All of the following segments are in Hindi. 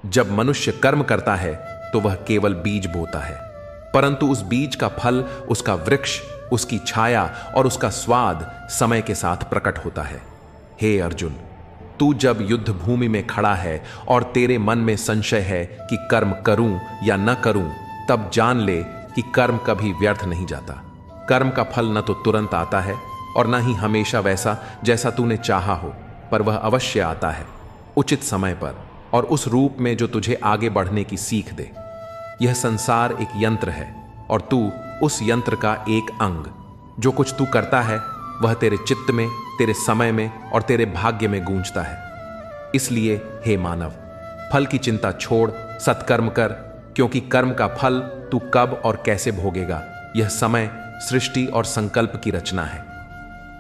जब मनुष्य कर्म करता है तो वह केवल बीज बोता है, परंतु उस बीज का फल, उसका वृक्ष, उसकी छाया और उसका स्वाद समय के साथ प्रकट होता है। हे अर्जुन, तू जब युद्ध भूमि में खड़ा है और तेरे मन में संशय है कि कर्म करूं या न करूं, तब जान ले कि कर्म कभी व्यर्थ नहीं जाता। कर्म का फल न तो तुरंत आता है और न ही हमेशा वैसा जैसा तूने चाहा हो, पर वह अवश्य आता है, उचित समय पर और उस रूप में जो तुझे आगे बढ़ने की सीख दे। यह संसार एक यंत्र है और तू उस यंत्र का एक अंग। जो कुछ तू करता है वह तेरे चित्त में, तेरे समय में और तेरे भाग्य में गूंजता है। इसलिए हे मानव, फल की चिंता छोड़, सत्कर्म कर, क्योंकि कर्म का फल तू कब और कैसे भोगेगा, यह समय, सृष्टि और संकल्प की रचना है।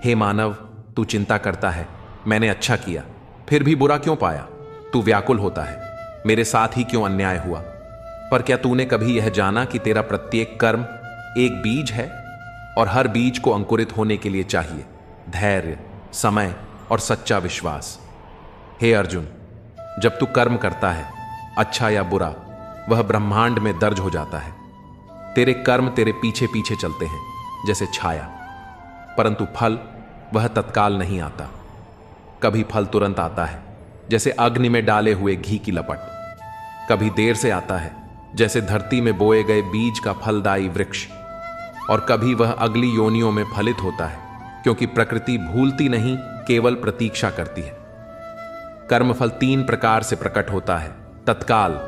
हे मानव, तू चिंता करता है, मैंने अच्छा किया फिर भी बुरा क्यों पाया। तू व्याकुल होता है, मेरे साथ ही क्यों अन्याय हुआ। पर क्या तूने कभी यह जाना कि तेरा प्रत्येक कर्म एक बीज है और हर बीज को अंकुरित होने के लिए चाहिए धैर्य, समय और सच्चा विश्वास। हे अर्जुन, जब तू कर्म करता है, अच्छा या बुरा, वह ब्रह्मांड में दर्ज हो जाता है। तेरे कर्म तेरे पीछे पीछे चलते हैं जैसे छाया, परंतु फल वह तत्काल नहीं आता। कभी फल तुरंत आता है जैसे अग्नि में डाले हुए घी की लपट, कभी देर से आता है जैसे धरती में बोए गए बीज का फलदायी वृक्ष, और कभी वह अगली योनियों में फलित होता है, क्योंकि प्रकृति भूलती नहीं, केवल प्रतीक्षा करती है। कर्मफल 3 प्रकार से प्रकट होता है। तत्काल,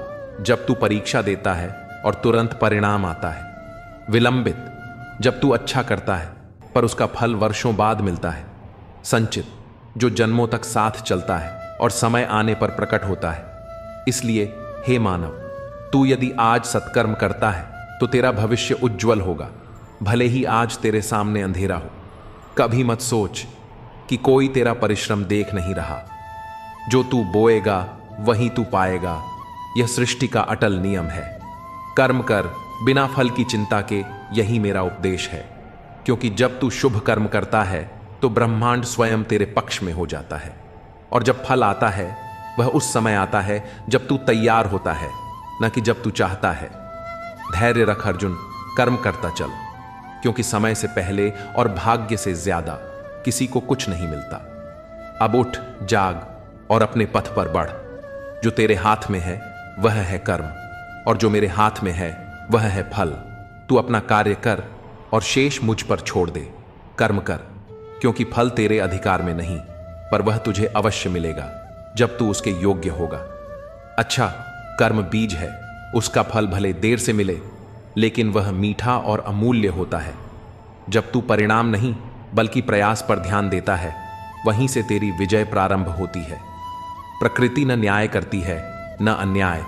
जब तू परीक्षा देता है और तुरंत परिणाम आता है। विलंबित, जब तू अच्छा करता है पर उसका फल वर्षों बाद मिलता है। संचित, जो जन्मों तक साथ चलता है और समय आने पर प्रकट होता है। इसलिए हे मानव, तू यदि आज सत्कर्म करता है तो तेरा भविष्य उज्जवल होगा, भले ही आज तेरे सामने अंधेरा हो। कभी मत सोच कि कोई तेरा परिश्रम देख नहीं रहा। जो तू बोएगा वही तू पाएगा, यह सृष्टि का अटल नियम है। कर्म कर बिना फल की चिंता के, यही मेरा उपदेश है। क्योंकि जब तू शुभ कर्म करता है तो ब्रह्मांड स्वयं तेरे पक्ष में हो जाता है, और जब फल आता है वह उस समय आता है जब तू तैयार होता है, न कि जब तू चाहता है। धैर्य रख अर्जुन, कर्म करता चल, क्योंकि समय से पहले और भाग्य से ज्यादा किसी को कुछ नहीं मिलता। अब उठ, जाग और अपने पथ पर बढ़। जो तेरे हाथ में है वह है कर्म, और जो मेरे हाथ में है वह है फल। तू अपना कार्य कर और शेष मुझ पर छोड़ दे। कर्म कर, क्योंकि फल तेरे अधिकार में नहीं, पर वह तुझे अवश्य मिलेगा जब तू उसके योग्य होगा। अच्छा, कर्म बीज है, उसका फल भले देर से मिले, लेकिन वह मीठा और अमूल्य होता है। जब तू परिणाम नहीं बल्कि प्रयास पर ध्यान देता है, वहीं से तेरी विजय प्रारंभ होती है। प्रकृति न न्याय करती है न अन्याय,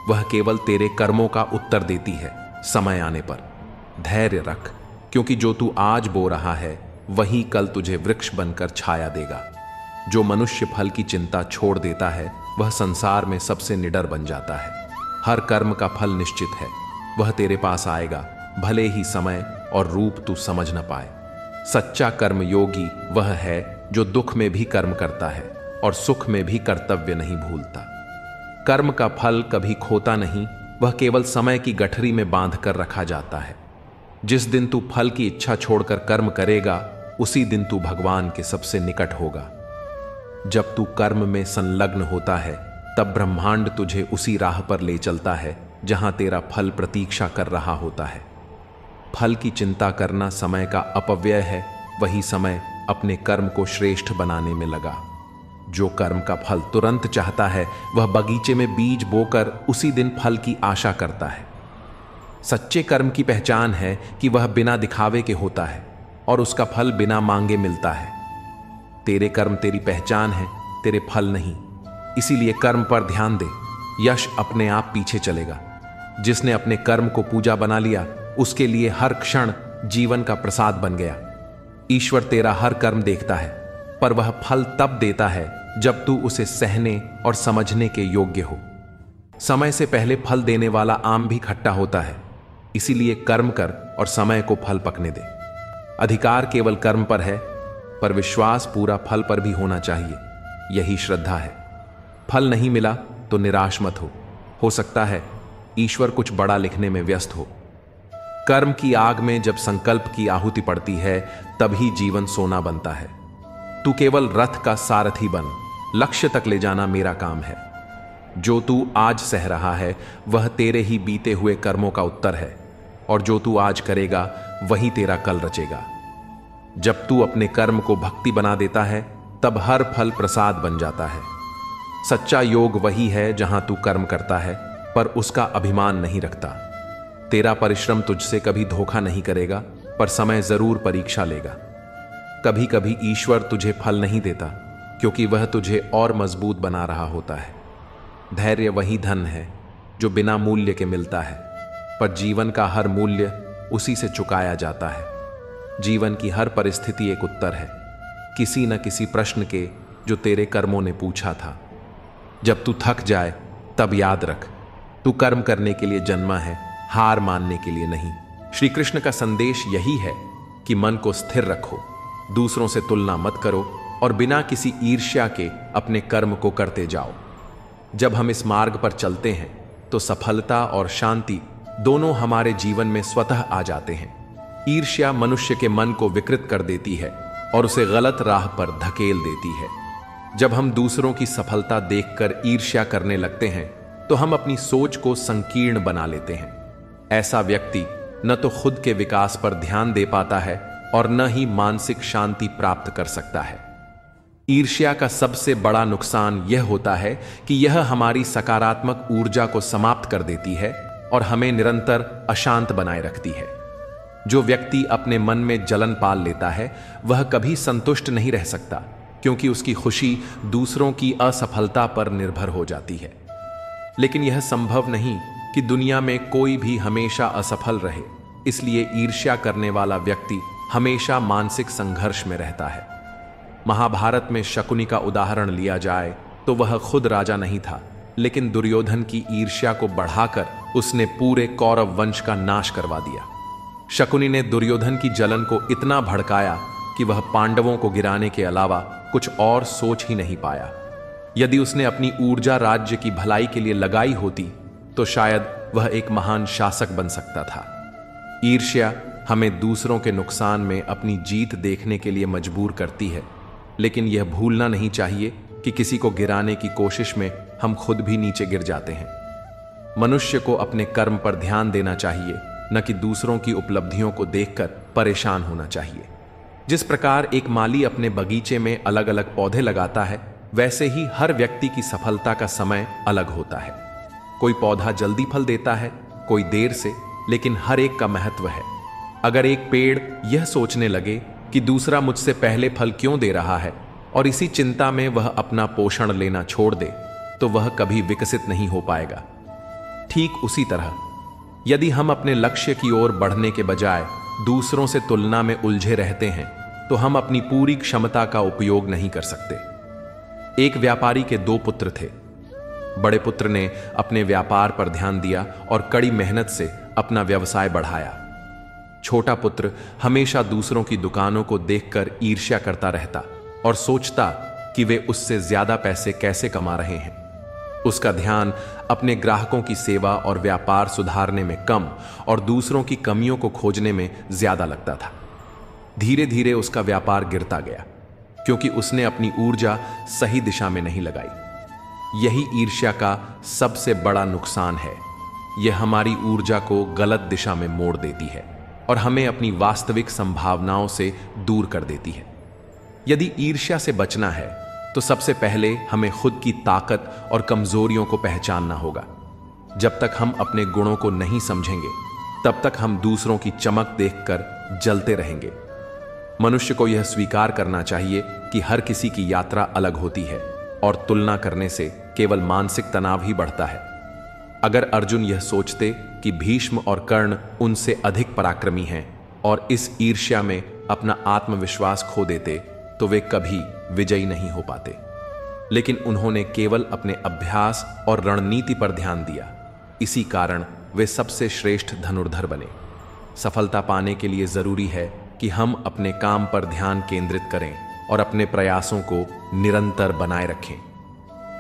वह केवल तेरे कर्मों का उत्तर देती है समय आने पर। धैर्य रख, क्योंकि जो तू आज बो रहा है वही कल तुझे वृक्ष बनकर छाया देगा। जो मनुष्य फल की चिंता छोड़ देता है वह संसार में सबसे निडर बन जाता है। हर कर्म का फल निश्चित है, वह तेरे पास आएगा, भले ही समय और रूप तू समझ न पाए। सच्चा कर्म योगी वह है जो दुख में भी कर्म करता है और सुख में भी कर्तव्य नहीं भूलता। कर्म का फल कभी खोता नहीं, वह केवल समय की गठरी में बांध कर रखा जाता है। जिस दिन तू फल की इच्छा छोड़कर कर्म करेगा, उसी दिन तू भगवान के सबसे निकट होगा। जब तू कर्म में संलग्न होता है, तब ब्रह्मांड तुझे उसी राह पर ले चलता है जहां तेरा फल प्रतीक्षा कर रहा होता है। फल की चिंता करना समय का अपव्यय है, वही समय अपने कर्म को श्रेष्ठ बनाने में लगा। जो कर्म का फल तुरंत चाहता है, वह बगीचे में बीज बोकर उसी दिन फल की आशा करता है। सच्चे कर्म की पहचान है कि वह बिना दिखावे के होता है और उसका फल बिना मांगे मिलता है। तेरे कर्म तेरी पहचान है, तेरे फल नहीं। इसीलिए कर्म पर ध्यान दे, यश अपने आप पीछे चलेगा। जिसने अपने कर्म को पूजा बना लिया, उसके लिए हर क्षण जीवन का प्रसाद बन गया। ईश्वर तेरा हर कर्म देखता है, पर वह फल तब देता है जब तू उसे सहने और समझने के योग्य हो। समय से पहले फल देने वाला आम भी खट्टा होता है, इसीलिए कर्म कर और समय को फल पकने दे। अधिकार केवल कर्म पर है, पर विश्वास पूरा फल पर भी होना चाहिए। यही श्रद्धा है। फल नहीं मिला तो निराश मत हो, हो सकता है ईश्वर कुछ बड़ा लिखने में व्यस्त हो। कर्म की आग में जब संकल्प की आहुति पड़ती है तभी जीवन सोना बनता है। तू केवल रथ का सारथी बन, लक्ष्य तक ले जाना मेरा काम है। जो तू आज सह रहा है वह तेरे ही बीते हुए कर्मों का उत्तर है, और जो तू आज करेगा वही तेरा कल रचेगा। जब तू अपने कर्म को भक्ति बना देता है तब हर फल प्रसाद बन जाता है। सच्चा योग वही है जहां तू कर्म करता है पर उसका अभिमान नहीं रखता। तेरा परिश्रम तुझसे कभी धोखा नहीं करेगा, पर समय जरूर परीक्षा लेगा। कभी कभी ईश्वर तुझे फल नहीं देता क्योंकि वह तुझे और मजबूत बना रहा होता है। धैर्य वही धन है जो बिना मूल्य के मिलता है, पर जीवन का हर मूल्य उसी से चुकाया जाता है। जीवन की हर परिस्थिति एक उत्तर है, किसी न किसी प्रश्न के जो तेरे कर्मों ने पूछा था। जब तू थक जाए तब याद रख, तू कर्म करने के लिए जन्मा है, हार मानने के लिए नहीं। श्री कृष्ण का संदेश यही है कि मन को स्थिर रखो, दूसरों से तुलना मत करो और बिना किसी ईर्ष्या के अपने कर्म को करते जाओ। जब हम इस मार्ग पर चलते हैं तो सफलता और शांति दोनों हमारे जीवन में स्वतः आ जाते हैं। ईर्ष्या मनुष्य के मन को विकृत कर देती है और उसे गलत राह पर धकेल देती है। जब हम दूसरों की सफलता देखकर ईर्ष्या करने लगते हैं तो हम अपनी सोच को संकीर्ण बना लेते हैं। ऐसा व्यक्ति न तो खुद के विकास पर ध्यान दे पाता है और न ही मानसिक शांति प्राप्त कर सकता है। ईर्ष्या का सबसे बड़ा नुकसान यह होता है कि यह हमारी सकारात्मक ऊर्जा को समाप्त कर देती है और हमें निरंतर अशांत बनाए रखती है। जो व्यक्ति अपने मन में जलन पाल लेता है वह कभी संतुष्ट नहीं रह सकता, क्योंकि उसकी खुशी दूसरों की असफलता पर निर्भर हो जाती है। लेकिन यह संभव नहीं कि दुनिया में कोई भी हमेशा असफल रहे, इसलिए ईर्ष्या करने वाला व्यक्ति हमेशा मानसिक संघर्ष में रहता है। महाभारत में शकुनी का उदाहरण लिया जाए तो वह खुद राजा नहीं था, लेकिन दुर्योधन की ईर्ष्या को बढ़ाकर उसने पूरे कौरव वंश का नाश करवा दिया। शकुनी ने दुर्योधन की जलन को इतना भड़काया कि वह पांडवों को गिराने के अलावा कुछ और सोच ही नहीं पाया। यदि उसने अपनी ऊर्जा राज्य की भलाई के लिए लगाई होती तो शायद वह एक महान शासक बन सकता था। ईर्ष्या हमें दूसरों के नुकसान में अपनी जीत देखने के लिए मजबूर करती है, लेकिन यह भूलना नहीं चाहिए कि किसी को गिराने की कोशिश में हम खुद भी नीचे गिर जाते हैं। मनुष्य को अपने कर्म पर ध्यान देना चाहिए, न कि दूसरों की उपलब्धियों को देखकर परेशान होना चाहिए। जिस प्रकार एक माली अपने बगीचे में अलग अलग पौधे लगाता है, वैसे ही हर व्यक्ति की सफलता का समय अलग होता है। कोई पौधा जल्दी फल देता है, कोई देर से, लेकिन हर एक का महत्व है। अगर एक पेड़ यह सोचने लगे कि दूसरा मुझसे पहले फल क्यों दे रहा है और इसी चिंता में वह अपना पोषण लेना छोड़ दे, तो वह कभी विकसित नहीं हो पाएगा। ठीक उसी तरह यदि हम अपने लक्ष्य की ओर बढ़ने के बजाय दूसरों से तुलना में उलझे रहते हैं तो हम अपनी पूरी क्षमता का उपयोग नहीं कर सकते। एक व्यापारी के 2 पुत्र थे। बड़े पुत्र ने अपने व्यापार पर ध्यान दिया और कड़ी मेहनत से अपना व्यवसाय बढ़ाया। छोटा पुत्र हमेशा दूसरों की दुकानों को देखकर ईर्ष्या करता रहता और सोचता कि वे उससे ज्यादा पैसे कैसे कमा रहे हैं। उसका ध्यान अपने ग्राहकों की सेवा और व्यापार सुधारने में कम और दूसरों की कमियों को खोजने में ज्यादा लगता था। धीरे धीरे उसका व्यापार गिरता गया, क्योंकि उसने अपनी ऊर्जा सही दिशा में नहीं लगाई। यही ईर्ष्या का सबसे बड़ा नुकसान है। यह हमारी ऊर्जा को गलत दिशा में मोड़ देती है और हमें अपनी वास्तविक संभावनाओं से दूर कर देती है। यदि ईर्ष्या से बचना है तो सबसे पहले हमें खुद की ताकत और कमजोरियों को पहचानना होगा। जब तक हम अपने गुणों को नहीं समझेंगे, तब तक हम दूसरों की चमक देखकर जलते रहेंगे। मनुष्य को यह स्वीकार करना चाहिए कि हर किसी की यात्रा अलग होती है और तुलना करने से केवल मानसिक तनाव ही बढ़ता है। अगर अर्जुन यह सोचते कि भीष्म और कर्ण उनसे अधिक पराक्रमी हैं और इस ईर्ष्या में अपना आत्मविश्वास खो देते तो वे कभी विजयी नहीं हो पाते। लेकिन उन्होंने केवल अपने अभ्यास और रणनीति पर ध्यान दिया, इसी कारण वे सबसे श्रेष्ठ धनुर्धर बने। सफलता पाने के लिए जरूरी है कि हम अपने काम पर ध्यान केंद्रित करें और अपने प्रयासों को निरंतर बनाए रखें।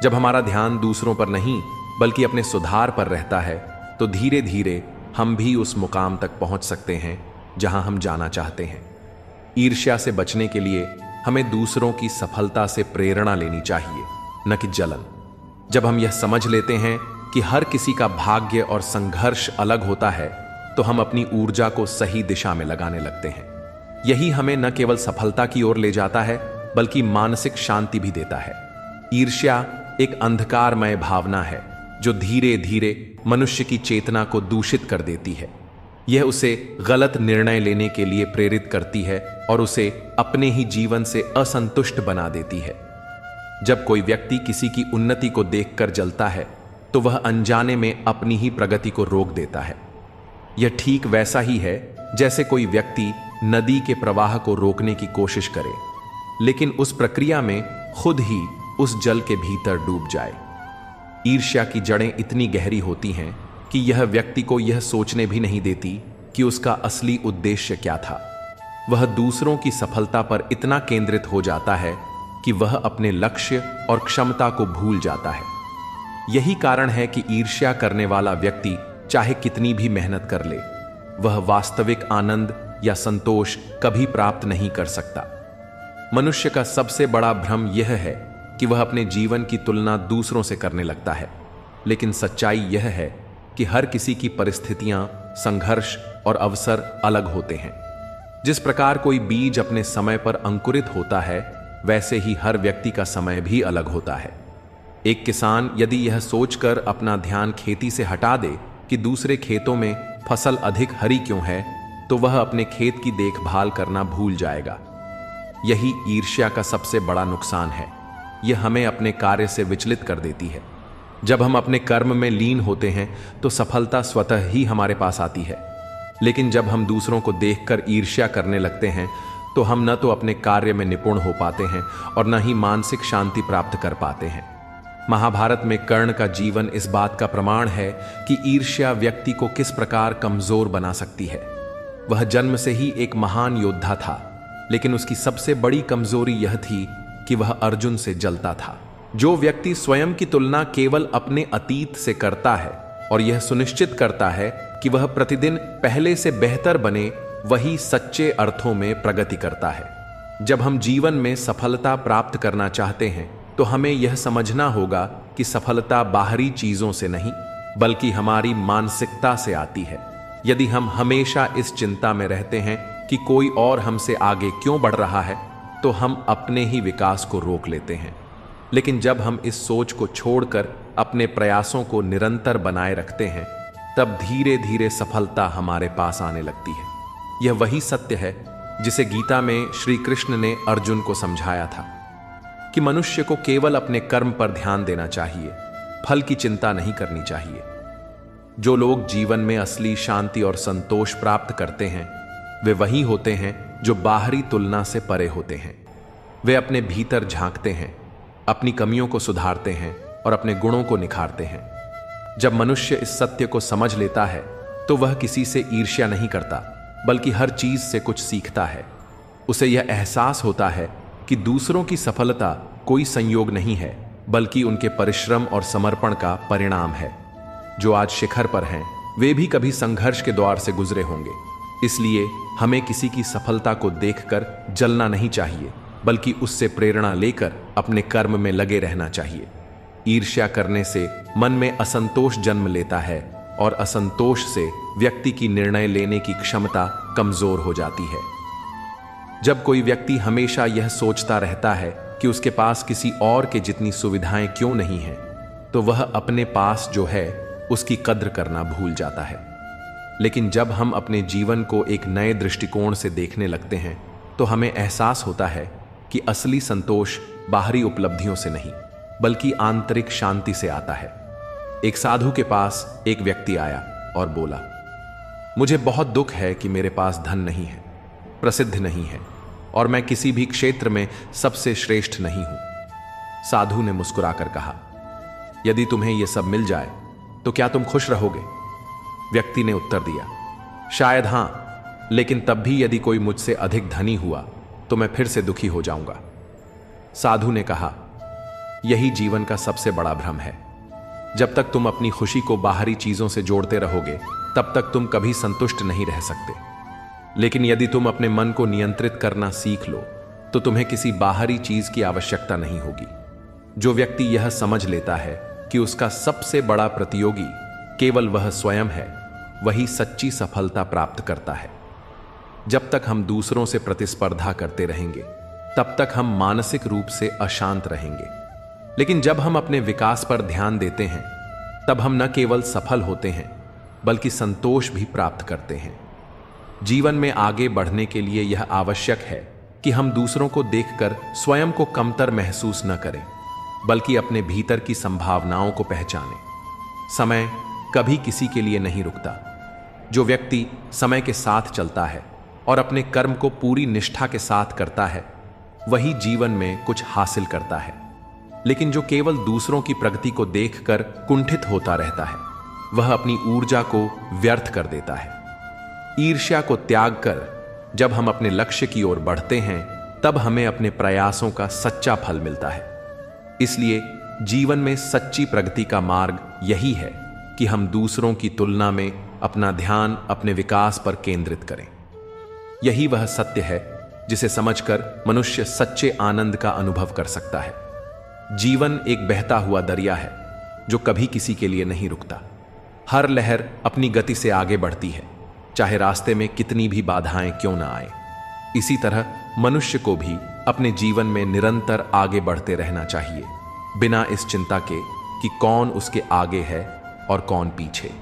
जब हमारा ध्यान दूसरों पर नहीं बल्कि अपने सुधार पर रहता है, तो धीरे धीरे हम भी उस मुकाम तक पहुंच सकते हैं जहां हम जाना चाहते हैं। ईर्ष्या से बचने के लिए हमें दूसरों की सफलता से प्रेरणा लेनी चाहिए, न कि जलन। जब हम यह समझ लेते हैं कि हर किसी का भाग्य और संघर्ष अलग होता है, तो हम अपनी ऊर्जा को सही दिशा में लगाने लगते हैं। यही हमें न केवल सफलता की ओर ले जाता है, बल्कि मानसिक शांति भी देता है। ईर्ष्या एक अंधकारमय भावना है जो धीरे धीरे मनुष्य की चेतना को दूषित कर देती है। यह उसे गलत निर्णय लेने के लिए प्रेरित करती है और उसे अपने ही जीवन से असंतुष्ट बना देती है। जब कोई व्यक्ति किसी की उन्नति को देखकर जलता है, तो वह अनजाने में अपनी ही प्रगति को रोक देता है। यह ठीक वैसा ही है जैसे कोई व्यक्ति नदी के प्रवाह को रोकने की कोशिश करे, लेकिन उस प्रक्रिया में खुद ही उस जल के भीतर डूब जाए। ईर्ष्या की जड़ें इतनी गहरी होती हैं कि यह व्यक्ति को यह सोचने भी नहीं देती कि उसका असली उद्देश्य क्या था। वह दूसरों की सफलता पर इतना केंद्रित हो जाता है कि वह अपने लक्ष्य और क्षमता को भूल जाता है। यही कारण है कि ईर्ष्या करने वाला व्यक्ति चाहे कितनी भी मेहनत कर ले, वह वास्तविक आनंद या संतोष कभी प्राप्त नहीं कर सकता। मनुष्य का सबसे बड़ा भ्रम यह है कि वह अपने जीवन की तुलना दूसरों से करने लगता है, लेकिन सच्चाई यह है कि हर किसी की परिस्थितियां, संघर्ष और अवसर अलग होते हैं। जिस प्रकार कोई बीज अपने समय पर अंकुरित होता है, वैसे ही हर व्यक्ति का समय भी अलग होता है। एक किसान यदि यह सोचकर अपना ध्यान खेती से हटा दे कि दूसरे खेतों में फसल अधिक हरी क्यों है, तो वह अपने खेत की देखभाल करना भूल जाएगा। यही ईर्ष्या का सबसे बड़ा नुकसान है। यह हमें अपने कार्य से विचलित कर देती है। जब हम अपने कर्म में लीन होते हैं, तो सफलता स्वतः ही हमारे पास आती है। लेकिन जब हम दूसरों को देखकर ईर्ष्या करने लगते हैं, तो हम न तो अपने कार्य में निपुण हो पाते हैं और न ही मानसिक शांति प्राप्त कर पाते हैं। महाभारत में कर्ण का जीवन इस बात का प्रमाण है कि ईर्ष्या व्यक्ति को किस प्रकार कमजोर बना सकती है। वह जन्म से ही एक महान योद्धा था, लेकिन उसकी सबसे बड़ी कमजोरी यह थी कि वह अर्जुन से जलता था। जो व्यक्ति स्वयं की तुलना केवल अपने अतीत से करता है और यह सुनिश्चित करता है कि वह प्रतिदिन पहले से बेहतर बने, वही सच्चे अर्थों में प्रगति करता है। जब हम जीवन में सफलता प्राप्त करना चाहते हैं, तो हमें यह समझना होगा कि सफलता बाहरी चीजों से नहीं, बल्कि हमारी मानसिकता से आती है। यदि हम हमेशा इस चिंता में रहते हैं कि कोई और हमसे आगे क्यों बढ़ रहा है, तो हम अपने ही विकास को रोक लेते हैं। लेकिन जब हम इस सोच को छोड़कर अपने प्रयासों को निरंतर बनाए रखते हैं, तब धीरे धीरे सफलता हमारे पास आने लगती है। यह वही सत्य है जिसे गीता में श्री कृष्ण ने अर्जुन को समझाया था कि मनुष्य को केवल अपने कर्म पर ध्यान देना चाहिए, फल की चिंता नहीं करनी चाहिए। जो लोग जीवन में असली शांति और संतोष प्राप्त करते हैं, वे वही होते हैं जो बाहरी तुलना से परे होते हैं। वे अपने भीतर झांकते हैं, अपनी कमियों को सुधारते हैं और अपने गुणों को निखारते हैं। जब मनुष्य इस सत्य को समझ लेता है, तो वह किसी से ईर्ष्या नहीं करता, बल्कि हर चीज से कुछ सीखता है। उसे यह एहसास होता है कि दूसरों की सफलता कोई संयोग नहीं है, बल्कि उनके परिश्रम और समर्पण का परिणाम है। जो आज शिखर पर हैं, वे भी कभी संघर्ष के द्वार से गुजरे होंगे। इसलिए हमें किसी की सफलता को देखकर जलना नहीं चाहिए, बल्कि उससे प्रेरणा लेकर अपने कर्म में लगे रहना चाहिए। ईर्ष्या करने से मन में असंतोष जन्म लेता है और असंतोष से व्यक्ति की निर्णय लेने की क्षमता कमजोर हो जाती है। जब कोई व्यक्ति हमेशा यह सोचता रहता है कि उसके पास किसी और के जितनी सुविधाएं क्यों नहीं हैं, तो वह अपने पास जो है उसकी कद्र करना भूल जाता है। लेकिन जब हम अपने जीवन को एक नए दृष्टिकोण से देखने लगते हैं, तो हमें एहसास होता है कि असली संतोष बाहरी उपलब्धियों से नहीं, बल्कि आंतरिक शांति से आता है। एक साधु के पास एक व्यक्ति आया और बोला, मुझे बहुत दुख है कि मेरे पास धन नहीं है, प्रसिद्ध नहीं है और मैं किसी भी क्षेत्र में सबसे श्रेष्ठ नहीं हूं। साधु ने मुस्कुराकर कहा, यदि तुम्हें यह सब मिल जाए तो क्या तुम खुश रहोगे? व्यक्ति ने उत्तर दिया, शायद हां, लेकिन तब भी यदि कोई मुझसे अधिक धनी हुआ तो मैं फिर से दुखी हो जाऊंगा। साधु ने कहा, यही जीवन का सबसे बड़ा भ्रम है। जब तक तुम अपनी खुशी को बाहरी चीजों से जोड़ते रहोगे, तब तक तुम कभी संतुष्ट नहीं रह सकते। लेकिन यदि तुम अपने मन को नियंत्रित करना सीख लो, तो तुम्हें किसी बाहरी चीज की आवश्यकता नहीं होगी। जो व्यक्ति यह समझ लेता है कि उसका सबसे बड़ा प्रतियोगी केवल वह स्वयं है, वही सच्ची सफलता प्राप्त करता है। जब तक हम दूसरों से प्रतिस्पर्धा करते रहेंगे, तब तक हम मानसिक रूप से अशांत रहेंगे। लेकिन जब हम अपने विकास पर ध्यान देते हैं, तब हम न केवल सफल होते हैं, बल्कि संतोष भी प्राप्त करते हैं। जीवन में आगे बढ़ने के लिए यह आवश्यक है कि हम दूसरों को देखकर स्वयं को कमतर महसूस न करें, बल्कि अपने भीतर की संभावनाओं को पहचानें। समय कभी किसी के लिए नहीं रुकता। जो व्यक्ति समय के साथ चलता है और अपने कर्म को पूरी निष्ठा के साथ करता है, वही जीवन में कुछ हासिल करता है। लेकिन जो केवल दूसरों की प्रगति को देखकर कुंठित होता रहता है, वह अपनी ऊर्जा को व्यर्थ कर देता है। ईर्ष्या को त्याग कर जब हम अपने लक्ष्य की ओर बढ़ते हैं, तब हमें अपने प्रयासों का सच्चा फल मिलता है। इसलिए जीवन में सच्ची प्रगति का मार्ग यही है कि हम दूसरों की तुलना में अपना ध्यान अपने विकास पर केंद्रित करें। यही वह सत्य है जिसे समझकर मनुष्य सच्चे आनंद का अनुभव कर सकता है। जीवन एक बहता हुआ दरिया है जो कभी किसी के लिए नहीं रुकता। हर लहर अपनी गति से आगे बढ़ती है, चाहे रास्ते में कितनी भी बाधाएं क्यों ना आए। इसी तरह मनुष्य को भी अपने जीवन में निरंतर आगे बढ़ते रहना चाहिए, बिना इस चिंता के कि कौन उसके आगे है और कौन पीछे।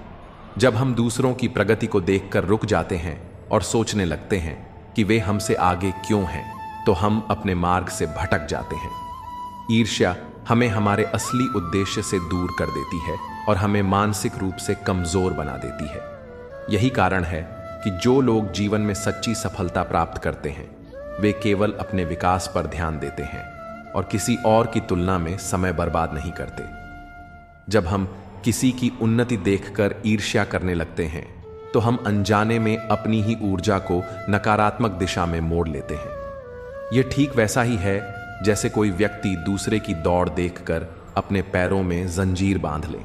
जब हम दूसरों की प्रगति को देखकर रुक जाते हैं और सोचने लगते हैं कि वे हमसे आगे क्यों हैं, तो हम अपने मार्ग से भटक जाते हैं। ईर्ष्या हमें हमारे असली उद्देश्य से दूर कर देती है और हमें मानसिक रूप से कमजोर बना देती है। यही कारण है कि जो लोग जीवन में सच्ची सफलता प्राप्त करते हैं, वे केवल अपने विकास पर ध्यान देते हैं और किसी और की तुलना में समय बर्बाद नहीं करते। जब हम किसी की उन्नति देखकर ईर्ष्या करने लगते हैं, तो हम अनजाने में अपनी ही ऊर्जा को नकारात्मक दिशा में मोड़ लेते हैं। यह ठीक वैसा ही है जैसे कोई व्यक्ति दूसरे की दौड़ देखकर अपने पैरों में जंजीर बांध ले।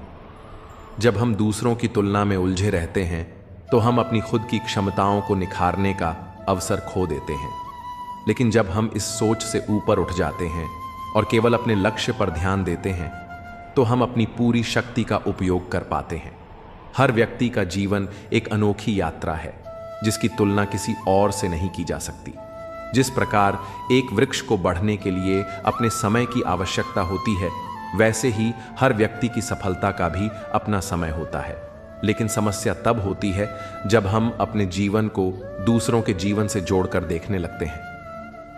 जब हम दूसरों की तुलना में उलझे रहते हैं, तो हम अपनी खुद की क्षमताओं को निखारने का अवसर खो देते हैं। लेकिन जब हम इस सोच से ऊपर उठ जाते हैं और केवल अपने लक्ष्य पर ध्यान देते हैं, तो हम अपनी पूरी शक्ति का उपयोग कर पाते हैं। हर व्यक्ति का जीवन एक अनोखी यात्रा है, जिसकी तुलना किसी और से नहीं की जा सकती। जिस प्रकार एक वृक्ष को बढ़ने के लिए अपने समय की आवश्यकता होती है, वैसे ही हर व्यक्ति की सफलता का भी अपना समय होता है। लेकिन समस्या तब होती है जब हम अपने जीवन को दूसरों के जीवन से जोड़कर देखने लगते हैं।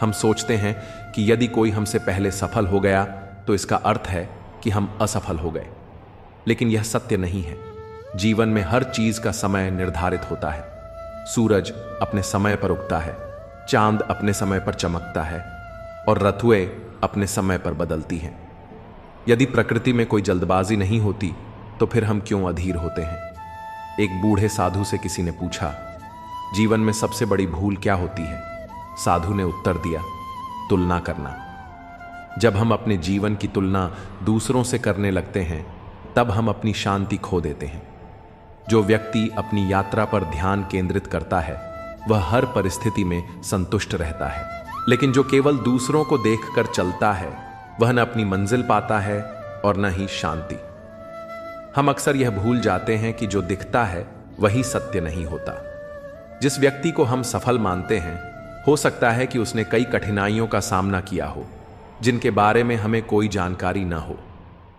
हम सोचते हैं कि यदि कोई हमसे पहले सफल हो गया, तो इसका अर्थ है कि हम असफल हो गए। लेकिन यह सत्य नहीं है। जीवन में हर चीज का समय निर्धारित होता है। सूरज अपने समय पर उगता है, चांद अपने समय पर चमकता है और ऋतुएं अपने समय पर बदलती हैं। यदि प्रकृति में कोई जल्दबाजी नहीं होती, तो फिर हम क्यों अधीर होते हैं? एक बूढ़े साधु से किसी ने पूछा, जीवन में सबसे बड़ी भूल क्या होती है? साधु ने उत्तर दिया, तुलना करना। जब हम अपने जीवन की तुलना दूसरों से करने लगते हैं, तब हम अपनी शांति खो देते हैं। जो व्यक्ति अपनी यात्रा पर ध्यान केंद्रित करता है, वह हर परिस्थिति में संतुष्ट रहता है। लेकिन जो केवल दूसरों को देखकर चलता है, वह न अपनी मंजिल पाता है और न ही शांति। हम अक्सर यह भूल जाते हैं कि जो दिखता है वही सत्य नहीं होता। जिस व्यक्ति को हम सफल मानते हैं, हो सकता है कि उसने कई कठिनाइयों का सामना किया हो, जिनके बारे में हमें कोई जानकारी न हो।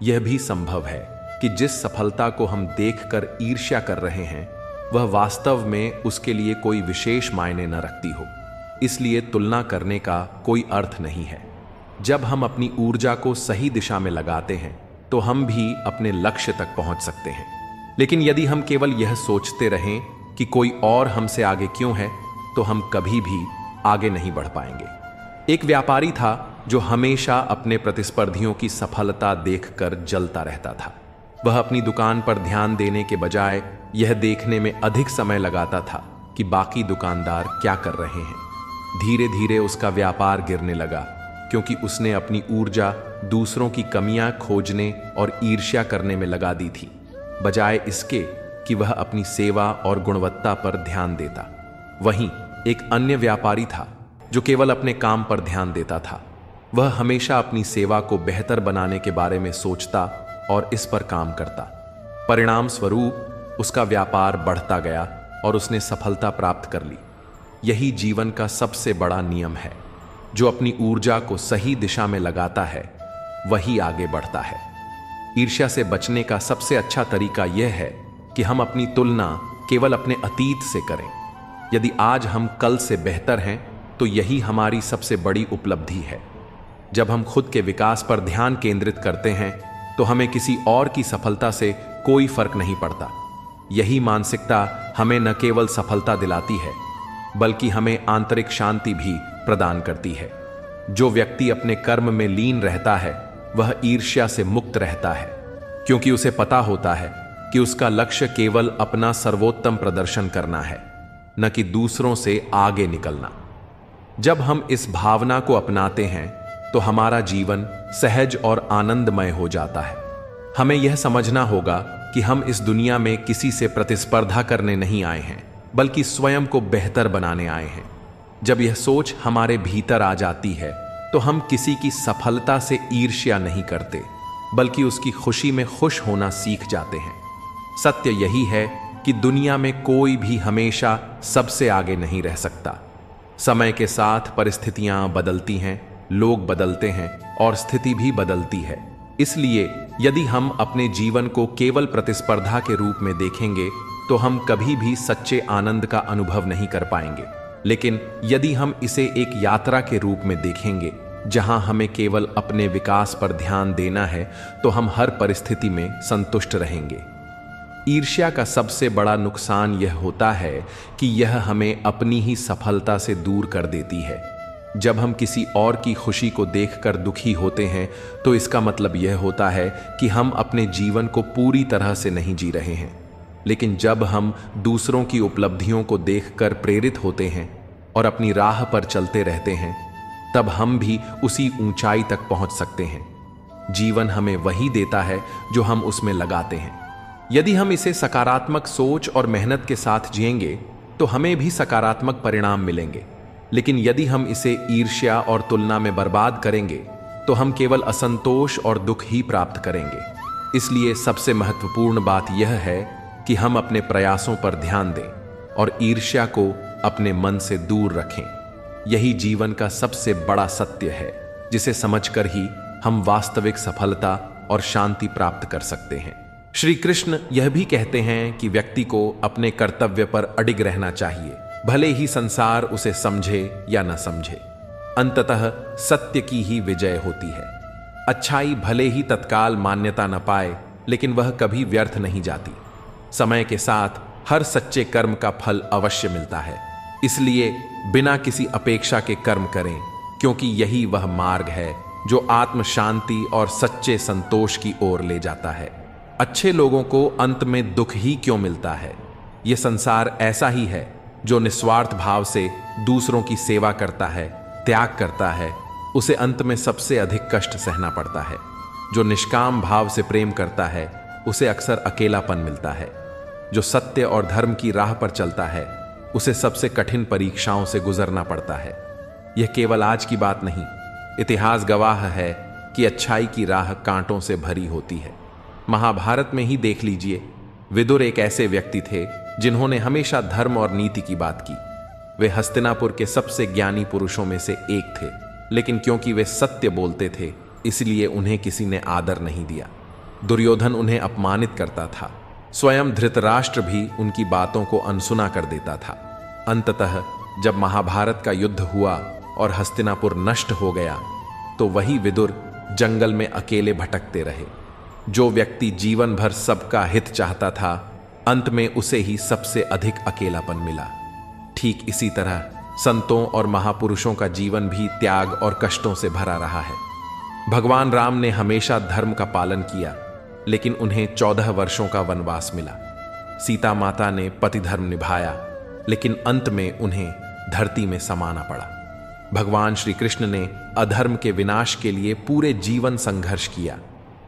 यह भी संभव है कि जिस सफलता को हम देखकर ईर्ष्या कर रहे हैं, वह वास्तव में उसके लिए कोई विशेष मायने न रखती हो। इसलिए तुलना करने का कोई अर्थ नहीं है। जब हम अपनी ऊर्जा को सही दिशा में लगाते हैं, तो हम भी अपने लक्ष्य तक पहुंच सकते हैं। लेकिन यदि हम केवल यह सोचते रहें कि कोई और हमसे आगे क्यों है, तो हम कभी भी आगे नहीं बढ़ पाएंगे। एक व्यापारी था जो हमेशा अपने प्रतिस्पर्धियों की सफलता देखकर जलता रहता था। वह अपनी दुकान पर ध्यान देने के बजाय यह देखने में अधिक समय लगाता था कि बाकी दुकानदार क्या कर रहे हैं। धीरे धीरे उसका व्यापार गिरने लगा, क्योंकि उसने अपनी ऊर्जा दूसरों की कमियां खोजने और ईर्ष्या करने में लगा दी थी, बजाय इसके कि वह अपनी सेवा और गुणवत्ता पर ध्यान देता। वहीं एक अन्य व्यापारी था जो केवल अपने काम पर ध्यान देता था। वह हमेशा अपनी सेवा को बेहतर बनाने के बारे में सोचता और इस पर काम करता। परिणाम स्वरूप उसका व्यापार बढ़ता गया और उसने सफलता प्राप्त कर ली। यही जीवन का सबसे बड़ा नियम है। जो अपनी ऊर्जा को सही दिशा में लगाता है वही आगे बढ़ता है। ईर्ष्या से बचने का सबसे अच्छा तरीका यह है कि हम अपनी तुलना केवल अपने अतीत से करें। यदि आज हम कल से बेहतर हैं तो यही हमारी सबसे बड़ी उपलब्धि है। जब हम खुद के विकास पर ध्यान केंद्रित करते हैं तो हमें किसी और की सफलता से कोई फर्क नहीं पड़ता। यही मानसिकता हमें न केवल सफलता दिलाती है बल्कि हमें आंतरिक शांति भी प्रदान करती है। जो व्यक्ति अपने कर्म में लीन रहता है वह ईर्ष्या से मुक्त रहता है, क्योंकि उसे पता होता है कि उसका लक्ष्य केवल अपना सर्वोत्तम प्रदर्शन करना है, न कि दूसरों से आगे निकलना। जब हम इस भावना को अपनाते हैं तो हमारा जीवन सहज और आनंदमय हो जाता है। हमें यह समझना होगा कि हम इस दुनिया में किसी से प्रतिस्पर्धा करने नहीं आए हैं, बल्कि स्वयं को बेहतर बनाने आए हैं। जब यह सोच हमारे भीतर आ जाती है तो हम किसी की सफलता से ईर्ष्या नहीं करते, बल्कि उसकी खुशी में खुश होना सीख जाते हैं। सत्य यही है कि दुनिया में कोई भी हमेशा सबसे आगे नहीं रह सकता। समय के साथ परिस्थितियां बदलती हैं, लोग बदलते हैं और स्थिति भी बदलती है। इसलिए यदि हम अपने जीवन को केवल प्रतिस्पर्धा के रूप में देखेंगे तो हम कभी भी सच्चे आनंद का अनुभव नहीं कर पाएंगे। लेकिन यदि हम इसे एक यात्रा के रूप में देखेंगे जहां हमें केवल अपने विकास पर ध्यान देना है, तो हम हर परिस्थिति में संतुष्ट रहेंगे। ईर्ष्या का सबसे बड़ा नुकसान यह होता है कि यह हमें अपनी ही सफलता से दूर कर देती है। जब हम किसी और की खुशी को देखकर दुखी होते हैं तो इसका मतलब यह होता है कि हम अपने जीवन को पूरी तरह से नहीं जी रहे हैं। लेकिन जब हम दूसरों की उपलब्धियों को देखकर प्रेरित होते हैं और अपनी राह पर चलते रहते हैं, तब हम भी उसी ऊंचाई तक पहुंच सकते हैं। जीवन हमें वही देता है जो हम उसमें लगाते हैं। यदि हम इसे सकारात्मक सोच और मेहनत के साथ जिएंगे तो हमें भी सकारात्मक परिणाम मिलेंगे। लेकिन यदि हम इसे ईर्ष्या और तुलना में बर्बाद करेंगे तो हम केवल असंतोष और दुख ही प्राप्त करेंगे। इसलिए सबसे महत्वपूर्ण बात यह है कि हम अपने प्रयासों पर ध्यान दें और ईर्ष्या को अपने मन से दूर रखें। यही जीवन का सबसे बड़ा सत्य है, जिसे समझकर ही हम वास्तविक सफलता और शांति प्राप्त कर सकते हैं। श्री कृष्ण यह भी कहते हैं कि व्यक्ति को अपने कर्तव्य पर अडिग रहना चाहिए, भले ही संसार उसे समझे या न समझे। अंततः सत्य की ही विजय होती है। अच्छाई भले ही तत्काल मान्यता न पाए, लेकिन वह कभी व्यर्थ नहीं जाती। समय के साथ हर सच्चे कर्म का फल अवश्य मिलता है। इसलिए बिना किसी अपेक्षा के कर्म करें, क्योंकि यही वह मार्ग है जो आत्म शांति और सच्चे संतोष की ओर ले जाता है। अच्छे लोगों को अंत में दुख ही क्यों मिलता है? यह संसार ऐसा ही है जो निस्वार्थ भाव से दूसरों की सेवा करता है, त्याग करता है, उसे अंत में सबसे अधिक कष्ट सहना पड़ता है। जो निष्काम भाव से प्रेम करता है उसे अक्सर अकेलापन मिलता है। जो सत्य और धर्म की राह पर चलता है उसे सबसे कठिन परीक्षाओं से गुजरना पड़ता है। यह केवल आज की बात नहीं, इतिहास गवाह है कि अच्छाई की राह कांटों से भरी होती है। महाभारत में ही देख लीजिए, विदुर एक ऐसे व्यक्ति थे जिन्होंने हमेशा धर्म और नीति की बात की। वे हस्तिनापुर के सबसे ज्ञानी पुरुषों में से एक थे, लेकिन क्योंकि वे सत्य बोलते थे इसलिए उन्हें किसी ने आदर नहीं दिया। दुर्योधन उन्हें अपमानित करता था। स्वयं धृतराष्ट्र भी उनकी बातों को अनसुना कर देता था। अंततः जब महाभारत का युद्ध हुआ और हस्तिनापुर नष्ट हो गया तो वही विदुर जंगल में अकेले भटकते रहे। जो व्यक्ति जीवन भर सबका हित चाहता था, अंत में उसे ही सबसे अधिक अकेलापन मिला। ठीक इसी तरह संतों और महापुरुषों का जीवन भी त्याग और कष्टों से भरा रहा है। भगवान राम ने हमेशा धर्म का पालन किया, लेकिन उन्हें 14 वर्षों का वनवास मिला। सीता माता ने पति धर्म निभाया, लेकिन अंत में उन्हें धरती में समाना पड़ा। भगवान श्री कृष्ण ने अधर्म के विनाश के लिए पूरे जीवन संघर्ष किया,